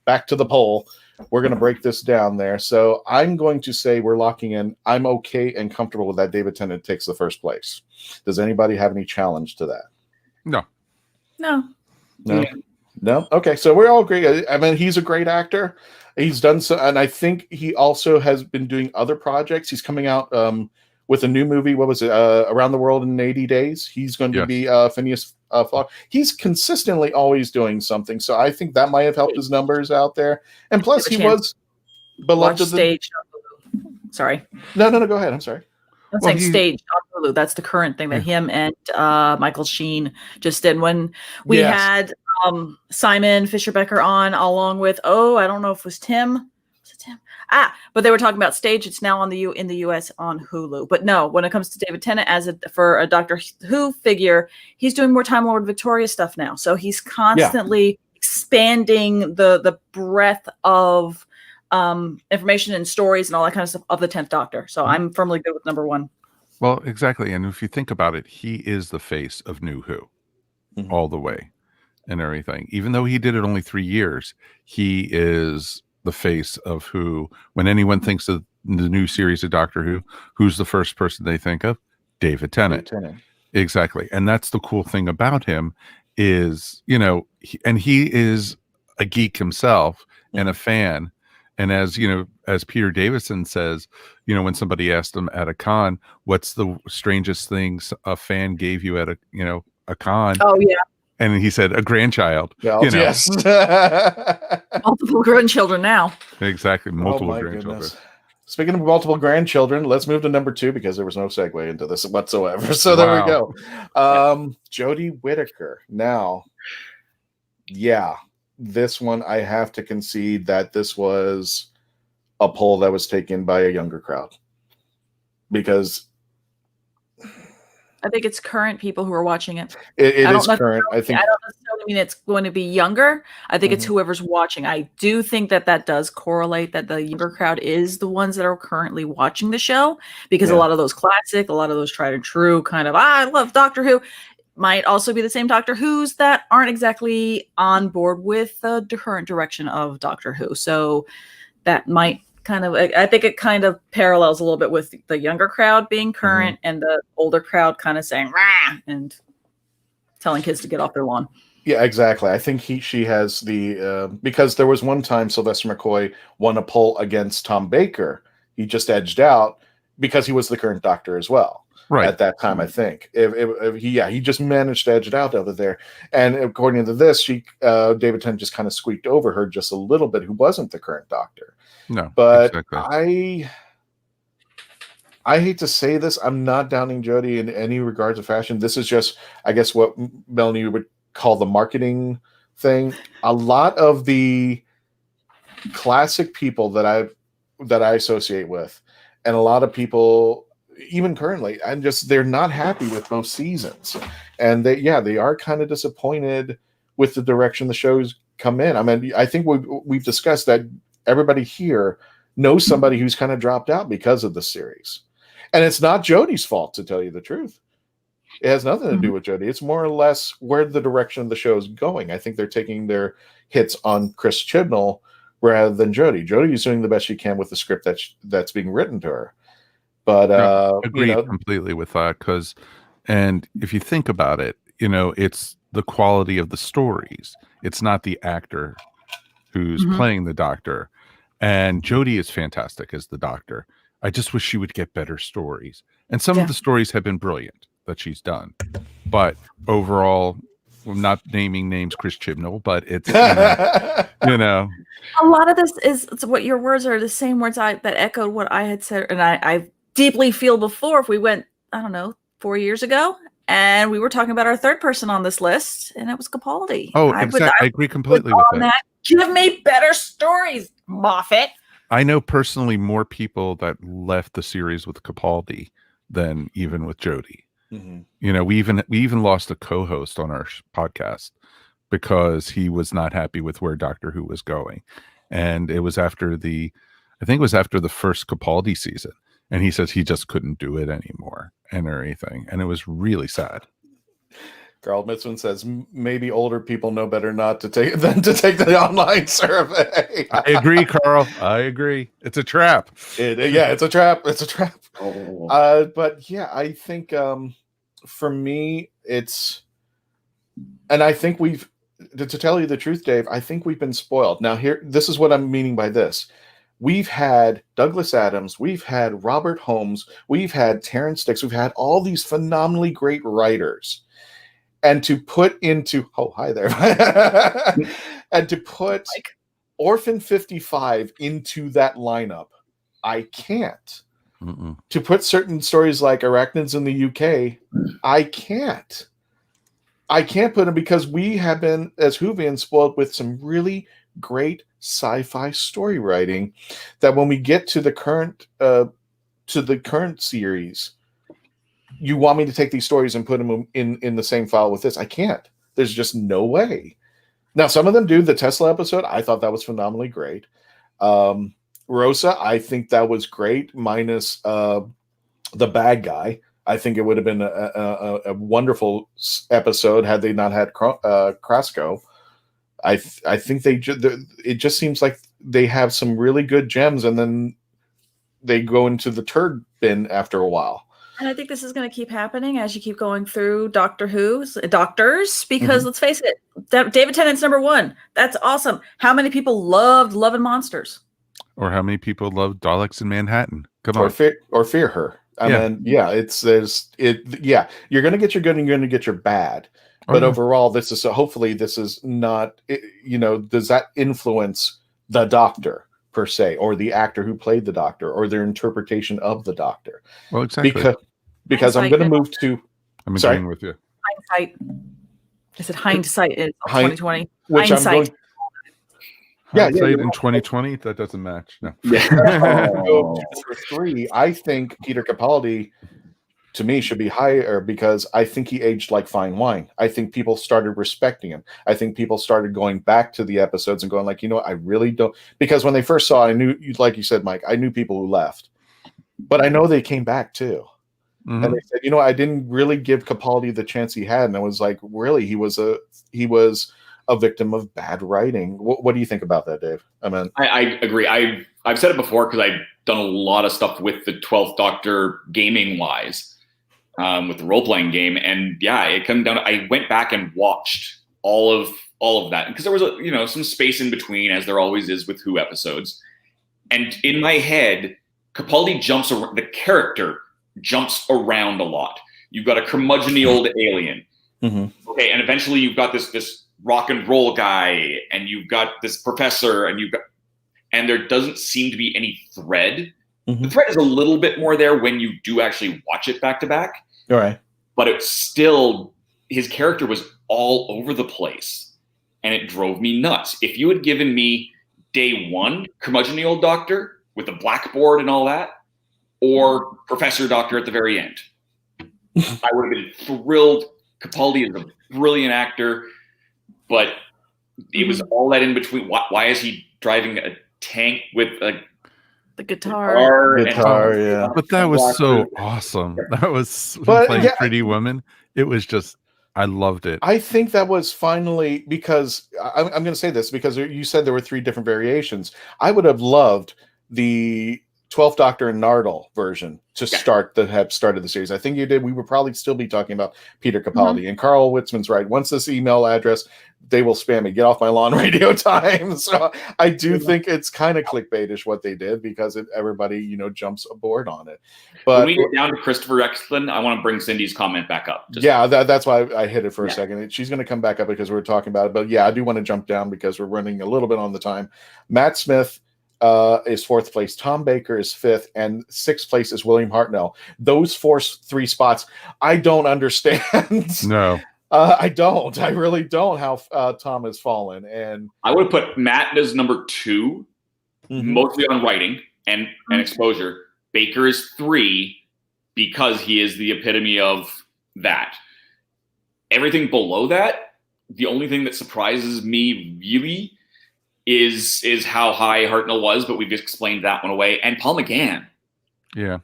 Speaker 3: back to the poll. We're going to break this down there. So I'm going to say we're locking in. I'm okay and comfortable with that David Tennant takes the first place. Does anybody have any challenge to that?
Speaker 2: No.
Speaker 1: No.
Speaker 3: Okay, so we're all agree. I mean, he's a great actor. He's done so, and I think he also has been doing other projects. He's coming out with a new movie. What was it? Around the World in 80 Days. He's going to be Phineas Fogg. He's consistently always doing something, so I think that might have helped his numbers out there. And plus, he was beloved of the
Speaker 1: stage. Sorry.
Speaker 3: No. Go ahead. I'm sorry.
Speaker 1: I'm saying Stage on Hulu. That's the current thing that him and Michael Sheen just did. When we had Simon Fisher-Becker on, along with I don't know if it was Tim. Was it Tim? But they were talking about Stage. It's now in the US on Hulu. But no, when it comes to David Tennant for a Doctor Who figure, he's doing more Time Lord Victoria stuff now. So he's constantly expanding the breadth of information and stories and all that kind of stuff of the 10th Doctor. So I'm firmly good with number 1.
Speaker 2: Well, exactly. And if you think about it, he is the face of New Who all the way and everything. Even though he did it only 3 years, he is the face of Who. When anyone thinks of the new series of Doctor Who, who's the first person they think of? David Tennant. Exactly. And that's the cool thing about him is, he is a geek himself and a fan. And as as Peter Davison says, when somebody asked him at a con, what's the strangest things a fan gave you at a con?
Speaker 1: Oh yeah.
Speaker 2: And he said a grandchild.
Speaker 3: Yes.
Speaker 1: Multiple grandchildren now.
Speaker 2: Exactly. Multiple grandchildren.
Speaker 3: Goodness. Speaking of multiple grandchildren, let's move to number 2 because there was no segue into this whatsoever. So there we go. Jodie Whittaker. Now, this one I have to concede that this was a poll that was taken by a younger crowd because
Speaker 1: I think it's current people who are watching it.
Speaker 3: It is current. I don't
Speaker 1: necessarily mean it's going to be younger. I think it's whoever's watching. I do think that does correlate that the younger crowd is the ones that are currently watching the show because a lot of those classic, a lot of those tried and true kind of, I love Doctor Who might also be the same Doctor Who's that aren't exactly on board with the current direction of Doctor Who. So that might I think it kind of parallels a little bit with the younger crowd being current and the older crowd kind of saying rah and telling kids to get off their lawn.
Speaker 3: Yeah, exactly. I think she has the because there was one time Sylvester McCoy won a poll against Tom Baker. He just edged out because he was the current Doctor as well. Right at that time, I think he just managed to edge it out over there. And according to this, David Tennant just kind of squeaked over her just a little bit, who wasn't the current Doctor.
Speaker 2: No,
Speaker 3: but
Speaker 2: exactly.
Speaker 3: I hate to say this, I'm not downing Jodie in any regards of fashion. This is just, I guess, what Melanie would call the marketing thing. A lot of the classic people that I associate with, and a lot of people even currently, they're not happy with both seasons, and they are kind of disappointed with the direction the shows come in. I mean, I think we've discussed that everybody here knows somebody who's kind of dropped out because of the series, and it's not Jodie's fault, to tell you the truth. It has nothing to do with Jodie. It's more or less where the direction of the show is going. I think they're taking their hits on Chris Chibnall rather than Jodie. Jodie is doing the best she can with the script that's being written to her. But
Speaker 2: agree completely with that, and if you think about it, it's the quality of the stories. It's not the actor who's playing the Doctor. And Jodie is fantastic as the Doctor. I just wish she would get better stories. And some of the stories have been brilliant that she's done. But overall, I'm not naming names, Chris Chibnall, but it's
Speaker 1: A lot of this is what your words are the same words that echoed what I had said, and I deeply feel before. If we went, I don't know, 4 years ago, and we were talking about our third person on this list, and it was Capaldi.
Speaker 2: I agree completely with that.
Speaker 1: Give me better stories, Moffat.
Speaker 2: I know personally more people that left the series with Capaldi than even with Jodie. We even lost a co-host on our podcast because he was not happy with where Doctor Who was going, and it was after the first Capaldi season. And he says he just couldn't do it anymore and everything. And it was really sad.
Speaker 3: Carl Mitzvin says maybe older people know better not to take the online survey.
Speaker 2: I agree, Carl. I agree. It's a trap.
Speaker 3: It's a trap. It's a trap.
Speaker 2: Oh.
Speaker 3: But yeah, I think for me, and I think to tell you the truth, Dave, I think we've been spoiled. Now, this is what I'm meaning by this. We've had Douglas Adams, we've had Robert Holmes, we've had Terrence Dicks, we've had all these phenomenally great writers. And to put into, oh, hi there. And to put Orphan 55 into that lineup, I can't.
Speaker 2: Mm-mm.
Speaker 3: To put certain stories like Arachnids in the UK, I can't. I can't put them because we have been, as Whovians, spoiled with some really great sci-fi story writing that when we get to the current series, you want me to take these stories and put them in the same file with this. I can't. There's just no way. Now, some of them do. The Tesla episode, I thought that was phenomenally great. Rosa, I think that was great, minus the bad guy. I think it would have been a wonderful episode had they not had Krasko. I think it just seems like they have some really good gems, and then they go into the turd bin after a while.
Speaker 1: And I think this is going to keep happening as you keep going through Doctor Who's Doctors, because let's face it, David Tennant's #1. That's awesome. How many people loved Love and Monsters?
Speaker 2: Or how many people love Daleks in Manhattan? Come
Speaker 3: Or
Speaker 2: on.
Speaker 3: fear her. I mean, you're going to get your good and you're going to get your bad. But overall, hopefully this is not, does that influence the Doctor per se, or the actor who played the Doctor, or their interpretation of the Doctor?
Speaker 2: Well, exactly.
Speaker 3: Because I'm going to move to.
Speaker 2: I'm agreeing with you.
Speaker 1: Hindsight. I said hindsight in 2020.
Speaker 3: Which
Speaker 1: hindsight.
Speaker 3: I'm going.
Speaker 2: Hindsight in 2020, that doesn't match. No.
Speaker 3: Number 3, I think Peter Capaldi, to me, should be higher because I think he aged like fine wine. I think people started respecting him. I think people started going back to the episodes and going like, you know what, I really don't. Because when they first saw it, I knew, like you said, Mike, I knew people who left. But I know they came back too.
Speaker 2: Mm-hmm.
Speaker 3: And they said, I didn't really give Capaldi the chance he had. And I was like, really, he was a victim of bad writing. What do you think about that, Dave?
Speaker 10: I agree. I've said it before because I've done a lot of stuff with the 12th Doctor gaming wise, with the role playing game, and it came down. I went back and watched all of that because there was some space in between, as there always is with Who episodes. And in my head, Capaldi jumps around. The character jumps around a lot. You've got a curmudgeony old alien, okay, and eventually you've got this rock and roll guy, and you've got this professor, and there doesn't seem to be any thread. The thread is a little bit more there when you do actually watch it back to back.
Speaker 3: All right.
Speaker 10: But it's still, his character was all over the place, and it drove me nuts. If you had given me day 1, curmudgeony old Doctor with the blackboard and all that, or Professor Doctor at the very end, I would have been thrilled. Capaldi is a brilliant actor. But it was all that in between. Why is he driving a tank with
Speaker 1: the guitar?
Speaker 3: Yeah.
Speaker 2: But that was so awesome. That was playing Pretty Woman. It was just, I loved it.
Speaker 3: I think that was finally, because I'm going to say this because you said there were 3 different variations. I would have loved the 12th Doctor and Nardole version to start the series. I think you did. We would probably still be talking about Peter Capaldi. And Carl Witzman's right. Once this email address, they will spam me. Get off my lawn, Radio Time. So I do think it's kind of clickbaitish what they did because everybody, jumps aboard on it. But
Speaker 10: when we get down to Christopher Eccleston, I want to bring Cindy's comment back up.
Speaker 3: That's why I hit it for a second. She's going to come back up because we're talking about it. But I do want to jump down because we're running a little bit on the time. Matt Smith is 4th place. Tom Baker is 5th, and 6th place is William Hartnell. Those 3 spots, I don't understand.
Speaker 2: No,
Speaker 3: I don't. I really don't. How Tom has fallen, and
Speaker 10: I would have put Matt as number 2, mostly on writing and exposure. Baker is 3 because he is the epitome of that. Everything below that, the only thing that surprises me really is how high Hartnell was, but we've explained that one away. And Paul McGann.
Speaker 2: Yeah.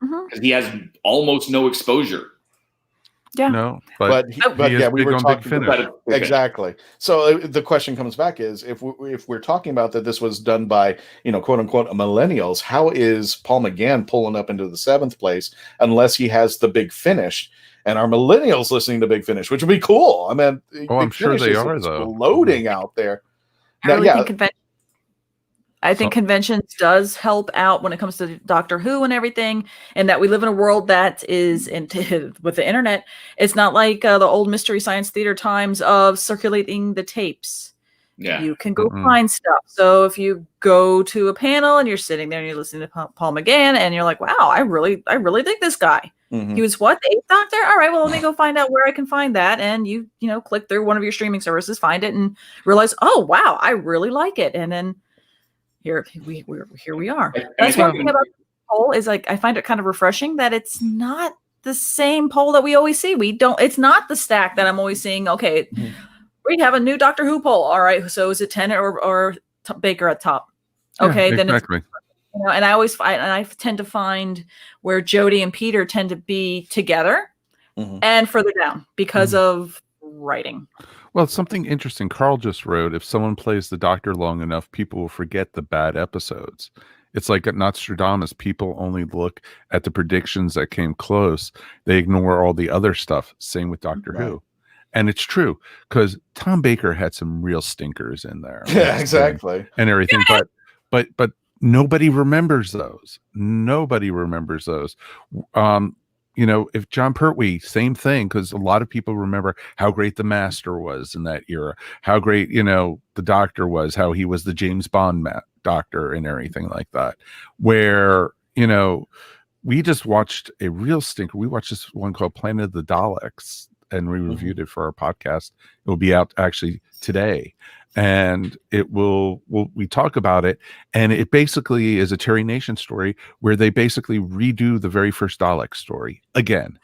Speaker 10: Because he has almost no exposure.
Speaker 1: Yeah.
Speaker 2: No,
Speaker 3: but
Speaker 2: he
Speaker 3: yeah,
Speaker 2: is
Speaker 3: we
Speaker 2: big
Speaker 3: were
Speaker 2: on
Speaker 3: talking
Speaker 2: Big Finish.
Speaker 3: exactly. So the question comes back is if we're talking about that this was done by, you know, quote unquote millennials, how is Paul McGann pulling up into the 7th place unless he has the Big Finish? And are millennials listening to Big Finish, which would be cool. I mean,
Speaker 2: I'm sure they are, though.
Speaker 3: Exploding out there.
Speaker 1: I really think conventions does help out when it comes to Doctor Who and everything, and that we live in a world that is with the internet. It's not like the old Mystery Science Theater times of circulating the tapes.
Speaker 10: Yeah,
Speaker 1: you can go find stuff. So if you go to a panel and you're sitting there and you're listening to Paul McGann and you're like, wow, I really dig this guy. He was what, the 8th Doctor? All right, well, let me go find out where I can find that. And you click through one of your streaming services, find it, and realize, oh wow, I really like it. And then here we are. That's one thing about the poll is, like, I find it kind of refreshing that it's not the same poll that we always see. It's not the stack that I'm always seeing. Okay, we have a new Doctor Who poll. All right, so is it Tennant or Baker at top? Okay,
Speaker 2: yeah,
Speaker 1: then
Speaker 2: exactly.
Speaker 1: And I tend to find where Jodie and Peter tend to be together and further down because of writing.
Speaker 2: Well, it's something interesting. Carl just wrote, if someone plays the Doctor long enough, people will forget the bad episodes. It's like at Nostradamus, people only look at the predictions that came close. They ignore all the other stuff. Same with Doctor Who. And it's true, because Tom Baker had some real stinkers in there.
Speaker 3: Yeah, exactly.
Speaker 2: And everything. But nobody remembers those. Nobody remembers those. If John Pertwee, same thing, because a lot of people remember how great the Master was in that era, how great, the Doctor was, how he was the James Bond Doctor and everything like that. Where, we just watched a real stinker. We watched this one called Planet of the Daleks, and we reviewed it for our podcast. It will be out actually today. And we talk about it, and it basically is a Terry Nation story where they basically redo the very first Dalek story again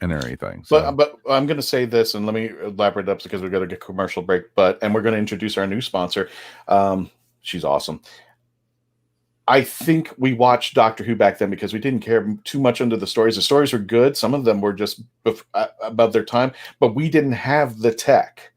Speaker 2: and everything. So.
Speaker 3: But I'm going to say this, and let me elaborate up because we've got to get a commercial break. And we're going to introduce our new sponsor. She's awesome. I think we watched Doctor Who back then because we didn't care too much into the stories. The stories were good. Some of them were just above their time, but we didn't have the tech.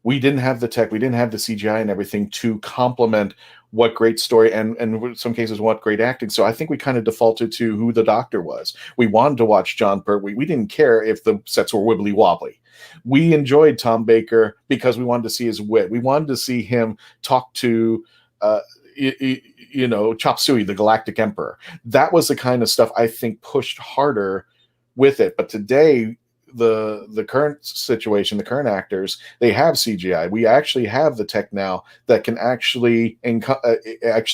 Speaker 3: We didn't have the CGI and everything to complement what great story and in some cases what great acting. So I think we kind of defaulted to who the Doctor was. We wanted to watch John Pertwee. We didn't care if the sets were wibbly wobbly. We enjoyed Tom Baker because we wanted to see his wit. We wanted to see him talk to Chop Suey, the Galactic Emperor. That was the kind of stuff I think pushed harder with it. But today, the current situation, the current actors, they have CGI. We actually have the tech now that can actually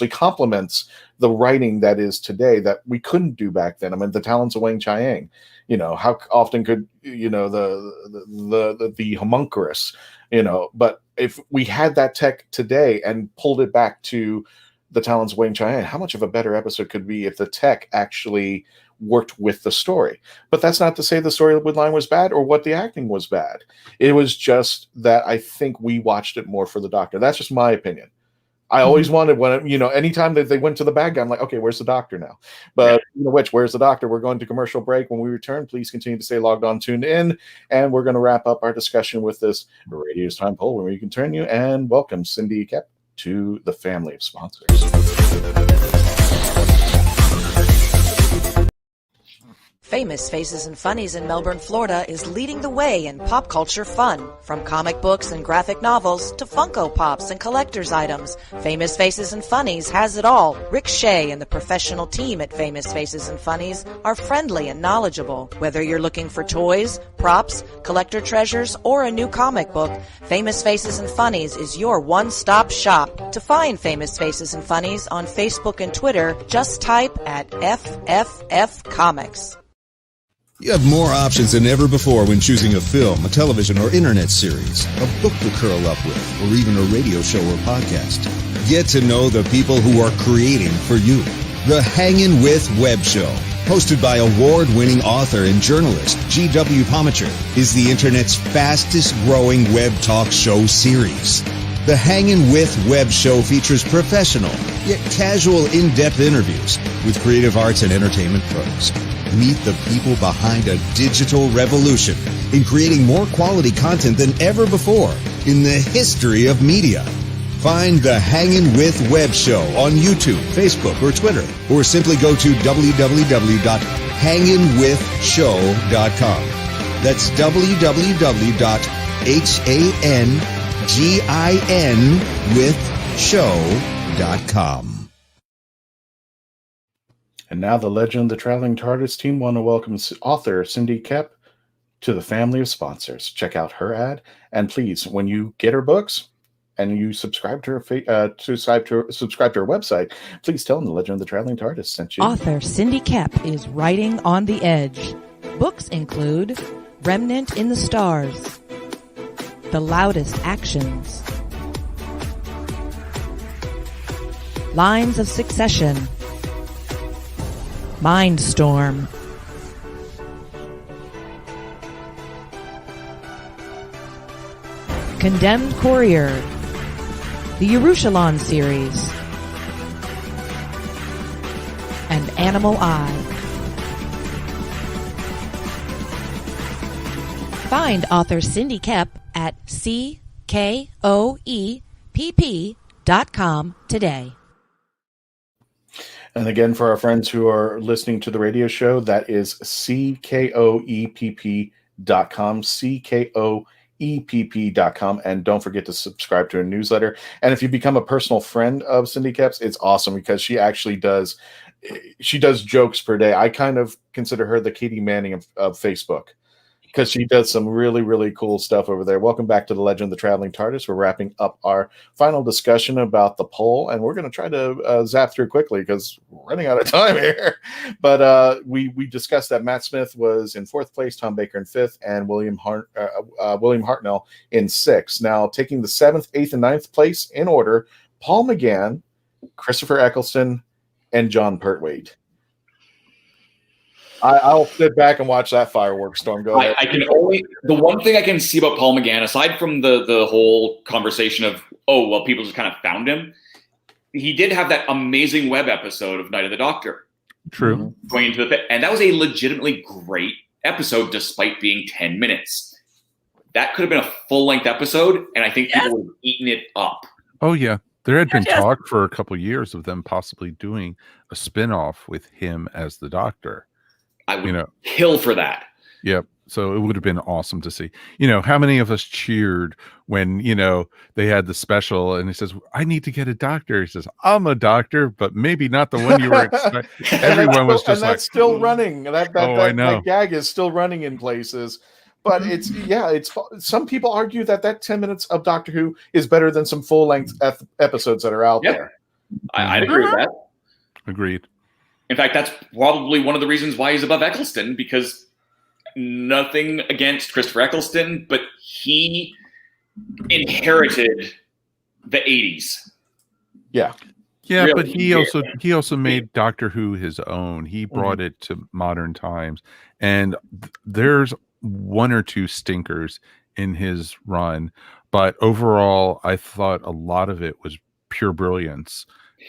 Speaker 3: complements the writing that is today that we couldn't do back then. I mean, the talents of Wang Chiang. How often could the homunculus, but if we had that tech today and pulled it back to the talents of Wang Chiang, how much of a better episode could be if the tech actually worked with the story? But that's not to say the storyline was bad or what the acting was bad. It was just that I think we watched it more for the Doctor. That's just my opinion. I always wanted anytime that they went to the bad guy, I'm like, okay, where's the Doctor now? But where's the Doctor? We're going to commercial break. When we return, please continue to stay logged on, tuned in, and we're going to wrap up our discussion with this Radio's Time poll where we continue and welcome Cindy Kep to the family of sponsors.
Speaker 16: Famous Faces and Funnies in Melbourne, Florida is leading the way in pop culture fun. From comic books and graphic novels to Funko Pops and collector's items, Famous Faces and Funnies has it all. Rick Shea and the professional team at Famous Faces and Funnies are friendly and knowledgeable. Whether you're looking for toys, props, collector treasures, or a new comic book, Famous Faces and Funnies is your one-stop shop. To find Famous Faces and Funnies on Facebook and Twitter, just type at FFF Comics.
Speaker 17: You have more options than ever before when choosing a film, a television or internet series, a book to curl up with, or even a radio show or podcast. Get to know the people who are creating for you. The Hangin' With Web Show, hosted by award-winning author and journalist G.W. Pomicher, is the internet's fastest-growing web talk show series. The Hangin' With Web Show features professional, yet casual, in-depth interviews with creative arts and entertainment pros. Meet the people behind a digital revolution in creating more quality content than ever before in the history of media. Find the Hangin' With Web Show on YouTube, Facebook, or Twitter, or simply go to www.hanginwithshow.com. That's www.hanginwithshow.com.
Speaker 3: And now the Legend of the Traveling Tardis team want to welcome author Cindy Kep to the family of sponsors. Check out her ad, and please, when you get her books and you subscribe to her subscribe to her website, please tell them the Legend of the Traveling Tardis sent you.
Speaker 8: Author Cindy Kep is writing on the edge. Books include Remnant in the Stars, The Loudest Actions, Lines of Succession, Mindstorm, Condemned Courier, the Yerushalayim series, and Animal Eye. Find author Cindy Kep at CKOEPP.com today.
Speaker 3: And again, for our friends who are listening to the radio show, that is CKOEPP.com, CKOEPP.com. And don't forget to subscribe to her newsletter. And if you become a personal friend of Cindy Kep's, it's awesome because she actually does jokes per day. I kind of consider her the Katie Manning of Facebook, because she does some really, really cool stuff over there. Welcome back to the Legend of the Traveling TARDIS. We're wrapping up our final discussion about the poll, and we're going to try to zap through quickly because we're running out of time here. But we discussed that Matt Smith was in 4th place, Tom Baker in 5th, and William Hartnell in 6th. Now, taking the 7th, 8th, and 9th place in order, Paul McGann, Christopher Eccleston, and John Pertwee. I'll sit back and watch that fireworks storm go.
Speaker 10: The one thing I can see about Paul McGann, aside from the whole conversation of, people just kind of found him, he did have that amazing web episode of Night of the Doctor.
Speaker 2: True.
Speaker 10: Going into the pit, and that was a legitimately great episode, despite being 10 minutes. That could have been a full-length episode, and I think people would have eaten it up.
Speaker 2: Oh, yeah. There had been talk for a couple of years of them possibly doing a spin-off with him as the Doctor.
Speaker 10: I would kill for that.
Speaker 2: Yep. So it would have been awesome to see. How many of us cheered when, they had the special and he says, I need to get a doctor. He says, I'm a doctor, but maybe not the one you were expecting. Everyone was just
Speaker 3: that's still running. That
Speaker 2: I know.
Speaker 3: That gag is still running in places. But it's some people argue that 10 minutes of Doctor Who is better than some full-length episodes that are out there.
Speaker 10: I'd agree with that.
Speaker 2: Agreed.
Speaker 10: In fact, that's probably one of the reasons why he's above Eccleston, because nothing against Christopher Eccleston, but he inherited the 80s.
Speaker 3: Yeah.
Speaker 2: Yeah,
Speaker 10: Really
Speaker 2: but he also made Doctor Who his own. He brought it to modern times. And there's one or two stinkers in his run, but overall I thought a lot of it was pure brilliance,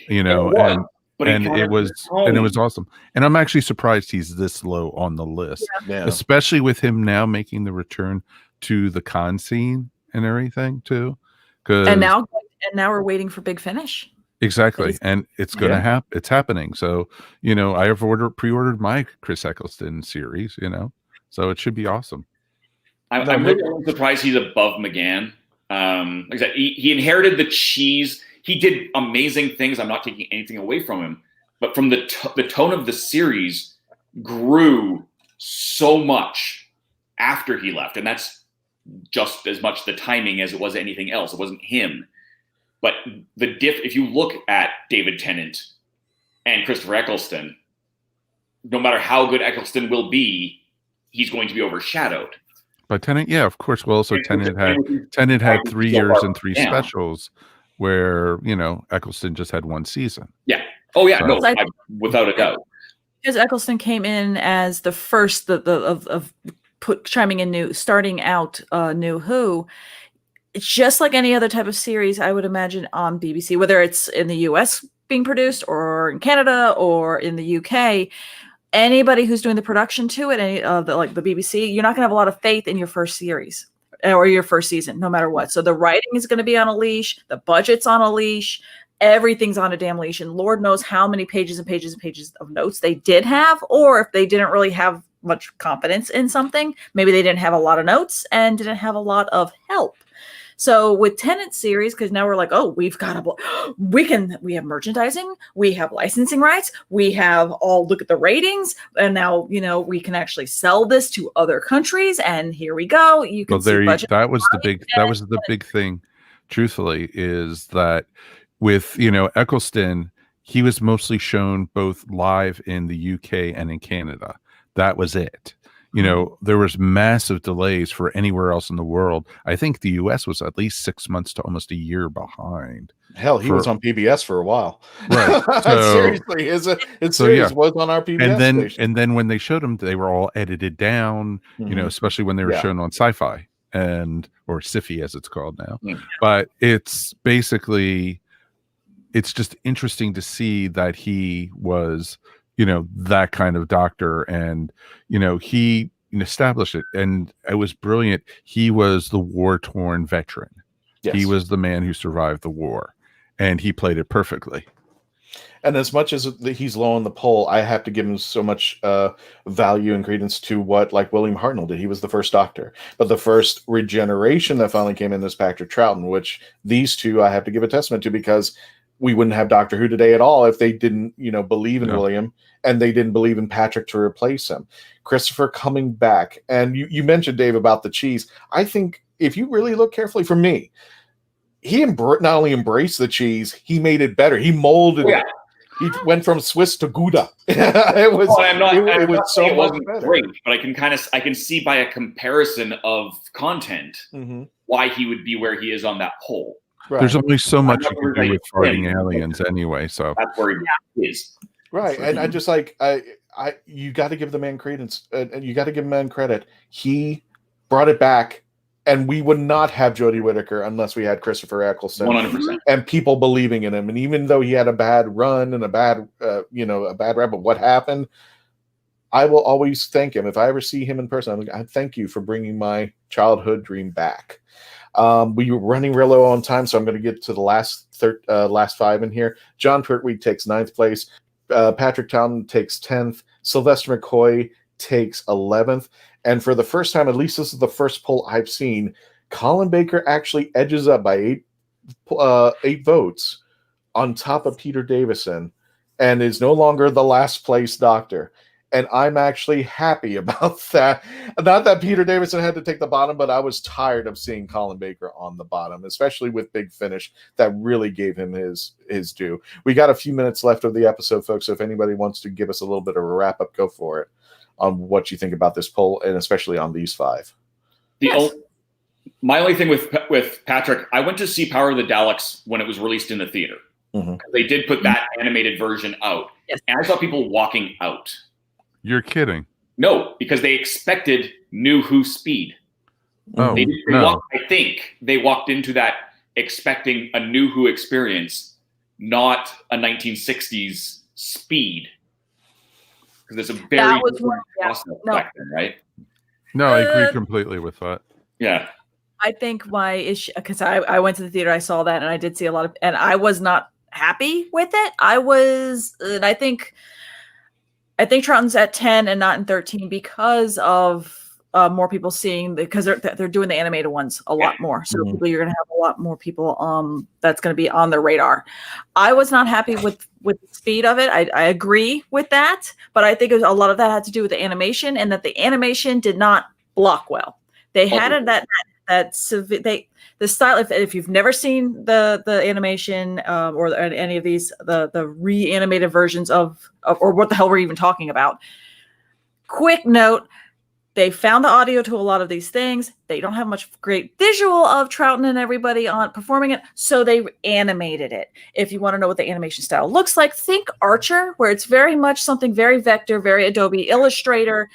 Speaker 2: and it was awesome. And I'm actually surprised he's this low on the list, especially with him now making the return to the con scene and everything too.
Speaker 1: And now we're waiting for Big Finish.
Speaker 2: Exactly, and it's going to happen. It's happening. So I have pre-ordered my Chris Eccleston series. So it should be awesome.
Speaker 10: I'm really surprised he's above McGann. Like I said, he inherited the cheese. He did amazing things. I'm not taking anything away from him, but from the tone of the series grew so much after he left, and that's just as much the timing as it was anything else. It wasn't him, but if you look at David Tennant and Christopher Eccleston, no matter how good Eccleston will be, he's going to be overshadowed.
Speaker 2: But Tennant, yeah, of course. Well, also Tennant had 3 years and 3 specials, where Eccleston just had 1 season.
Speaker 10: Yeah. Oh yeah. So, no, without a doubt.
Speaker 1: Because Eccleston came in as the first starting out New Who. It's just like any other type of series, I would imagine, on BBC, whether it's in the US being produced or in Canada or in the UK. anybody who's doing the production to it, like the BBC, you're not going to have a lot of faith in your first series or your first season, no matter what. So the writing is going to be on a leash. The budget's on a leash. Everything's on a damn leash. And Lord knows how many pages and pages and pages of notes they did have, or if they didn't really have much confidence in something, maybe they didn't have a lot of notes and didn't have a lot of help. So with Tennant series, because now we're like, oh, we have merchandising, we have licensing rights, we have look at the ratings, and now we can actually sell this to other countries, and here we go. You can
Speaker 2: that was the big thing, truthfully, is that with Eccleston, he was mostly shown both live in the UK and in Canada. That was it. There was massive delays for anywhere else in the world. I think the US was at least 6 months to almost a year behind.
Speaker 3: Hell, he was on PBS for a while.
Speaker 2: Right.
Speaker 3: Seriously, his series was on our PBS station.
Speaker 2: And then when they showed them, they were all edited down, especially when they were shown on Sci-Fi or Sci-Fi as it's called now. But it's basically, it's just interesting to see that he was that kind of doctor, and he established it, and it was brilliant. He was the war-torn veteran. Yes. He was the man who survived the war, and he played it perfectly.
Speaker 3: And as much as he's low on the poll, I have to give him so much value and credence to what William Hartnell did. He was the first doctor, but the first regeneration that finally came in is Patrick Troughton, which these two I have to give a testament to, because we wouldn't have Doctor Who today at all if they didn't, believe in William, and they didn't believe in Patrick to replace him. Christopher coming back, and you mentioned, Dave, about the cheese. I think if you really look carefully, for me, he not only embraced the cheese, he made it better. He molded it. He went from Swiss to Gouda. It was so much better.
Speaker 10: Great, but I can see by a comparison of content why he would be where he is on that poll.
Speaker 2: Right. There's only so much you can do with fighting aliens anyway, so
Speaker 10: that's where he is.
Speaker 3: Right, and I just you got to give the man credence, and you got to give the man credit. He brought it back, and we would not have Jodie Whittaker unless we had Christopher Eccleston,
Speaker 10: 100%,
Speaker 3: and people believing in him. And even though he had a bad run and a bad rap of what happened, I will always thank him. If I ever see him in person, I thank you for bringing my childhood dream back. We were running real low on time, so I'm going to get to the last five in here. John Pertwee takes 9th place. Patrick Troughton takes 10th. Sylvester McCoy takes 11th. And for the first time, at least this is the first poll I've seen, Colin Baker actually edges up by 8 votes on top of Peter Davison and is no longer the last place doctor. And I'm actually happy about that. Not that Peter Davison had to take the bottom, but I was tired of seeing Colin Baker on the bottom, especially with Big Finish. That really gave him his due. We got a few minutes left of the episode, folks. So if anybody wants to give us a little bit of a wrap up, go for it on what you think about this poll, and especially on these 5.
Speaker 10: My only thing with Patrick, I went to see Power of the Daleks when it was released in the theater. They did put that animated version out, and I saw people walking out.
Speaker 2: You're kidding.
Speaker 10: No, because they expected New Who speed.
Speaker 2: Oh,
Speaker 10: I think they walked into that expecting a New Who experience, not a 1960s speed. Because there's a very different process back then, right?
Speaker 2: No, I agree completely with that.
Speaker 10: Yeah.
Speaker 1: I think my issue, because I went to the theater, I saw that, and I did see a lot of, and I was not happy with it. I think Troughton's at 10 and not in 13 because of more people seeing, because they're doing the animated ones a lot more. So you're going to have a lot more people that's going to be on their radar. I was not happy with the speed of it. I agree with that, but I think a lot of that had to do with the animation, and that the animation did not block well. They had the style. If you've never seen the animation or any of these the reanimated versions of or what the hell we're even talking about. Quick note: they found the audio to a lot of these things. They don't have much great visual of Troughton and everybody on performing it, so they animated it. If you want to know what the animation style looks like, think Archer, where it's very much something very vector, very Adobe Illustrator,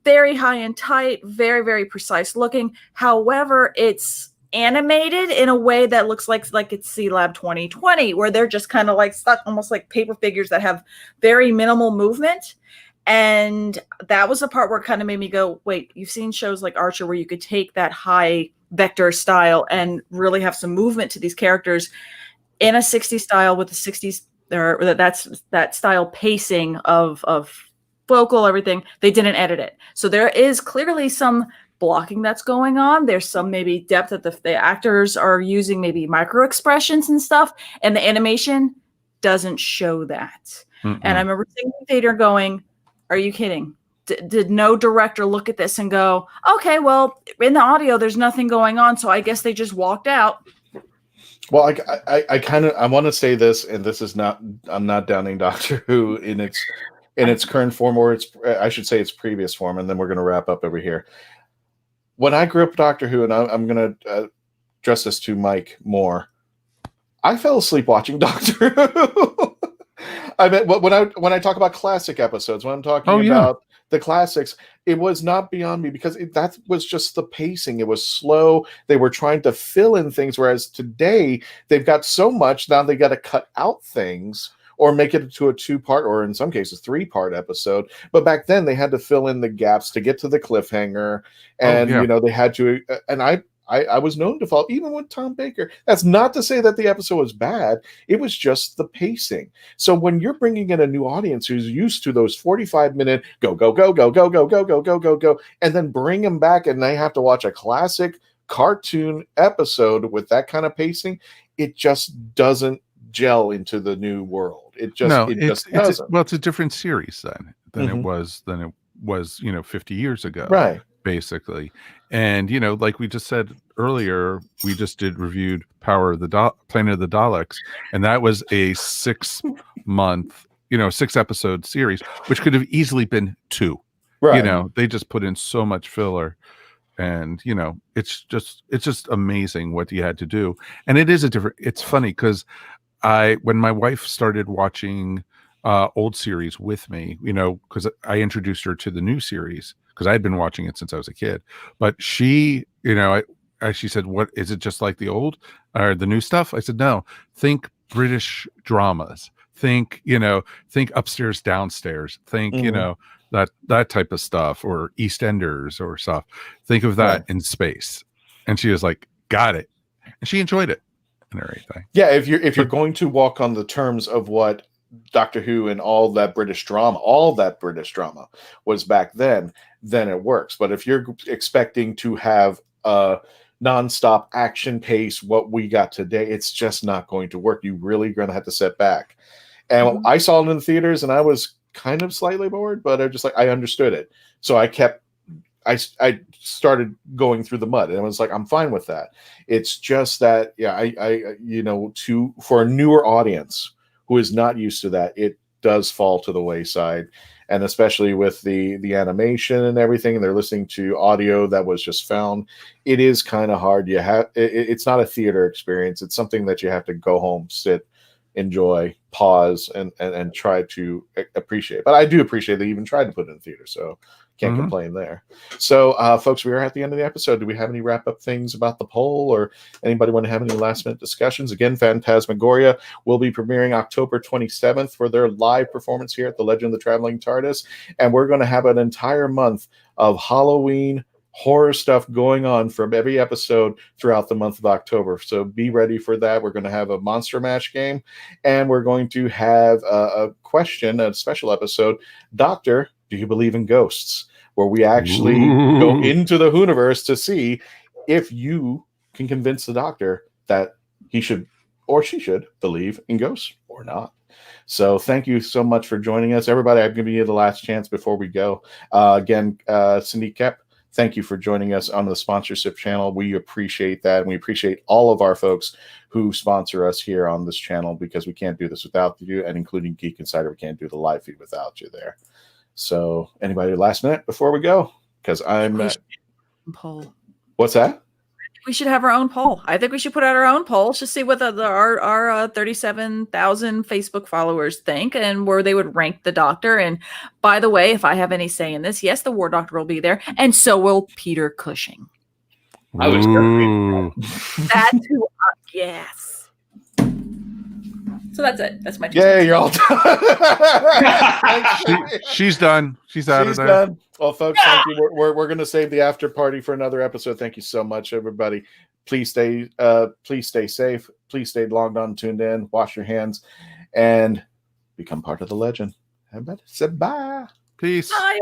Speaker 1: very high and tight, very, very precise looking. However, it's animated in a way that looks like it's C-Lab 2020, where they're just kind of like stuck, almost like paper figures that have very minimal movement. And that was the part where it kind of made me go, wait, you've seen shows like Archer where you could take that high vector style and really have some movement to these characters in a 60s style with the 60s, or that style pacing of vocal, everything. They didn't edit it. So there is clearly some blocking that's going on. There's some maybe depth that the actors are using, maybe micro expressions and stuff, and the animation doesn't show that.
Speaker 2: Mm-mm.
Speaker 1: And I remember sitting in the theater going, are you kidding? Did no director look at this and go, okay, well, in the audio, there's nothing going on, so I guess they just walked out?
Speaker 3: Well, I want to say this, and this is not, I'm not downing Doctor Who in its current form, or I should say its previous form, and then we're going to wrap up over here. When I grew up with Doctor Who, and I'm going to address this to Mike more, I fell asleep watching Doctor Who. I mean, when I talk about classic episodes, when I'm talking about the classics, it was not beyond me, because that was just the pacing. It was slow. They were trying to fill in things, whereas today they've got so much, now they got to cut out things or make it into a 2-part, or in some cases 3-part episode. But back then they had to fill in the gaps to get to the cliffhanger, and they had to. And I was known to fall, even with Tom Baker. That's not to say that the episode was bad. It was just the pacing. So when you're bringing in a new audience who's used to those 45-minute go, go, go, go, go, go, go, go, go, go, go, and then bring them back and they have to watch a classic cartoon episode with that kind of pacing, it just doesn't gel into the new world. It just doesn't.
Speaker 2: It's a different series than it was 50 years ago.
Speaker 3: Right.
Speaker 2: Basically. And, like we just said earlier, we just reviewed Power of the Planet of the Daleks, and that was a 6-month, 6-episode series, which could have easily been 2.
Speaker 3: Right.
Speaker 2: They just put in so much filler, and, it's just amazing what you had to do. And it's funny because when my wife started watching old series with me, because I introduced her to the new series, because I had been watching it since I was a kid. But she, she said, "What is it? Just like the old or the new stuff?" I said, "No. Think British dramas. Think Upstairs, Downstairs. Think that type of stuff, or EastEnders or stuff. Think of that in space." And she was like, "Got it," and she enjoyed it and everything.
Speaker 3: Yeah, if you're going to walk on the terms of what Doctor Who and all that British drama was back then it works. But if you're expecting to have a nonstop action pace, what we got today, it's just not going to work. You really going to have to set back. And I saw it in the theaters, and I was kind of slightly bored, but I understood it. So I started going through the mud, and I was like, I'm fine with that. It's just that, for a newer audience who is not used to that, it does fall to the wayside. And especially with the animation and everything, and they're listening to audio that was just found, it is kind of hard. It's not a theater experience. It's something that you have to go home, sit, enjoy, pause, and try to appreciate. But I do appreciate they even tried to put it in theater, so can't complain there. So, folks, we are at the end of the episode. Do we have any wrap-up things about the poll, or anybody want to have any last-minute discussions? Again, Phantasmagoria will be premiering October 27th for their live performance here at the Legend of the Traveling Tardis, and we're going to have an entire month of Halloween horror stuff going on from every episode throughout the month of October. So be ready for that. We're going to have a Monster Mash game, and we're going to have a special episode, Doctor, do you believe in ghosts? Where we actually go into the Whoniverse to see if you can convince the Doctor that he should or she should believe in ghosts or not. So thank you so much for joining us. Everybody, I'm giving you the last chance before we go. Again, Cindy Kep, thank you for joining us on the sponsorship channel. We appreciate that. And we appreciate all of our folks who sponsor us here on this channel, because we can't do this without you, and including Geek Insider, we can't do the live feed without you there. So anybody last minute before we go? Because I'm
Speaker 1: poll.
Speaker 3: What's that?
Speaker 1: We should have our own poll. I think we should put out our own polls to see what our 37,000 Facebook followers think, and where they would rank the Doctor. And by the way, if I have any say in this, yes, the War Doctor will be there, and so will Peter Cushing.
Speaker 10: I was
Speaker 1: That's who. Yes. So that's it. That's my 2
Speaker 3: Yeah,
Speaker 1: cents.
Speaker 3: you're all done.
Speaker 2: She's done. She's out of there.
Speaker 3: Done. Well, folks, thank you. We're going to save the after party for another episode. Thank you so much, everybody. Please stay safe. Please stay logged on, tuned in, wash your hands, and become part of the legend. Everybody say bye.
Speaker 2: Peace.
Speaker 1: Bye.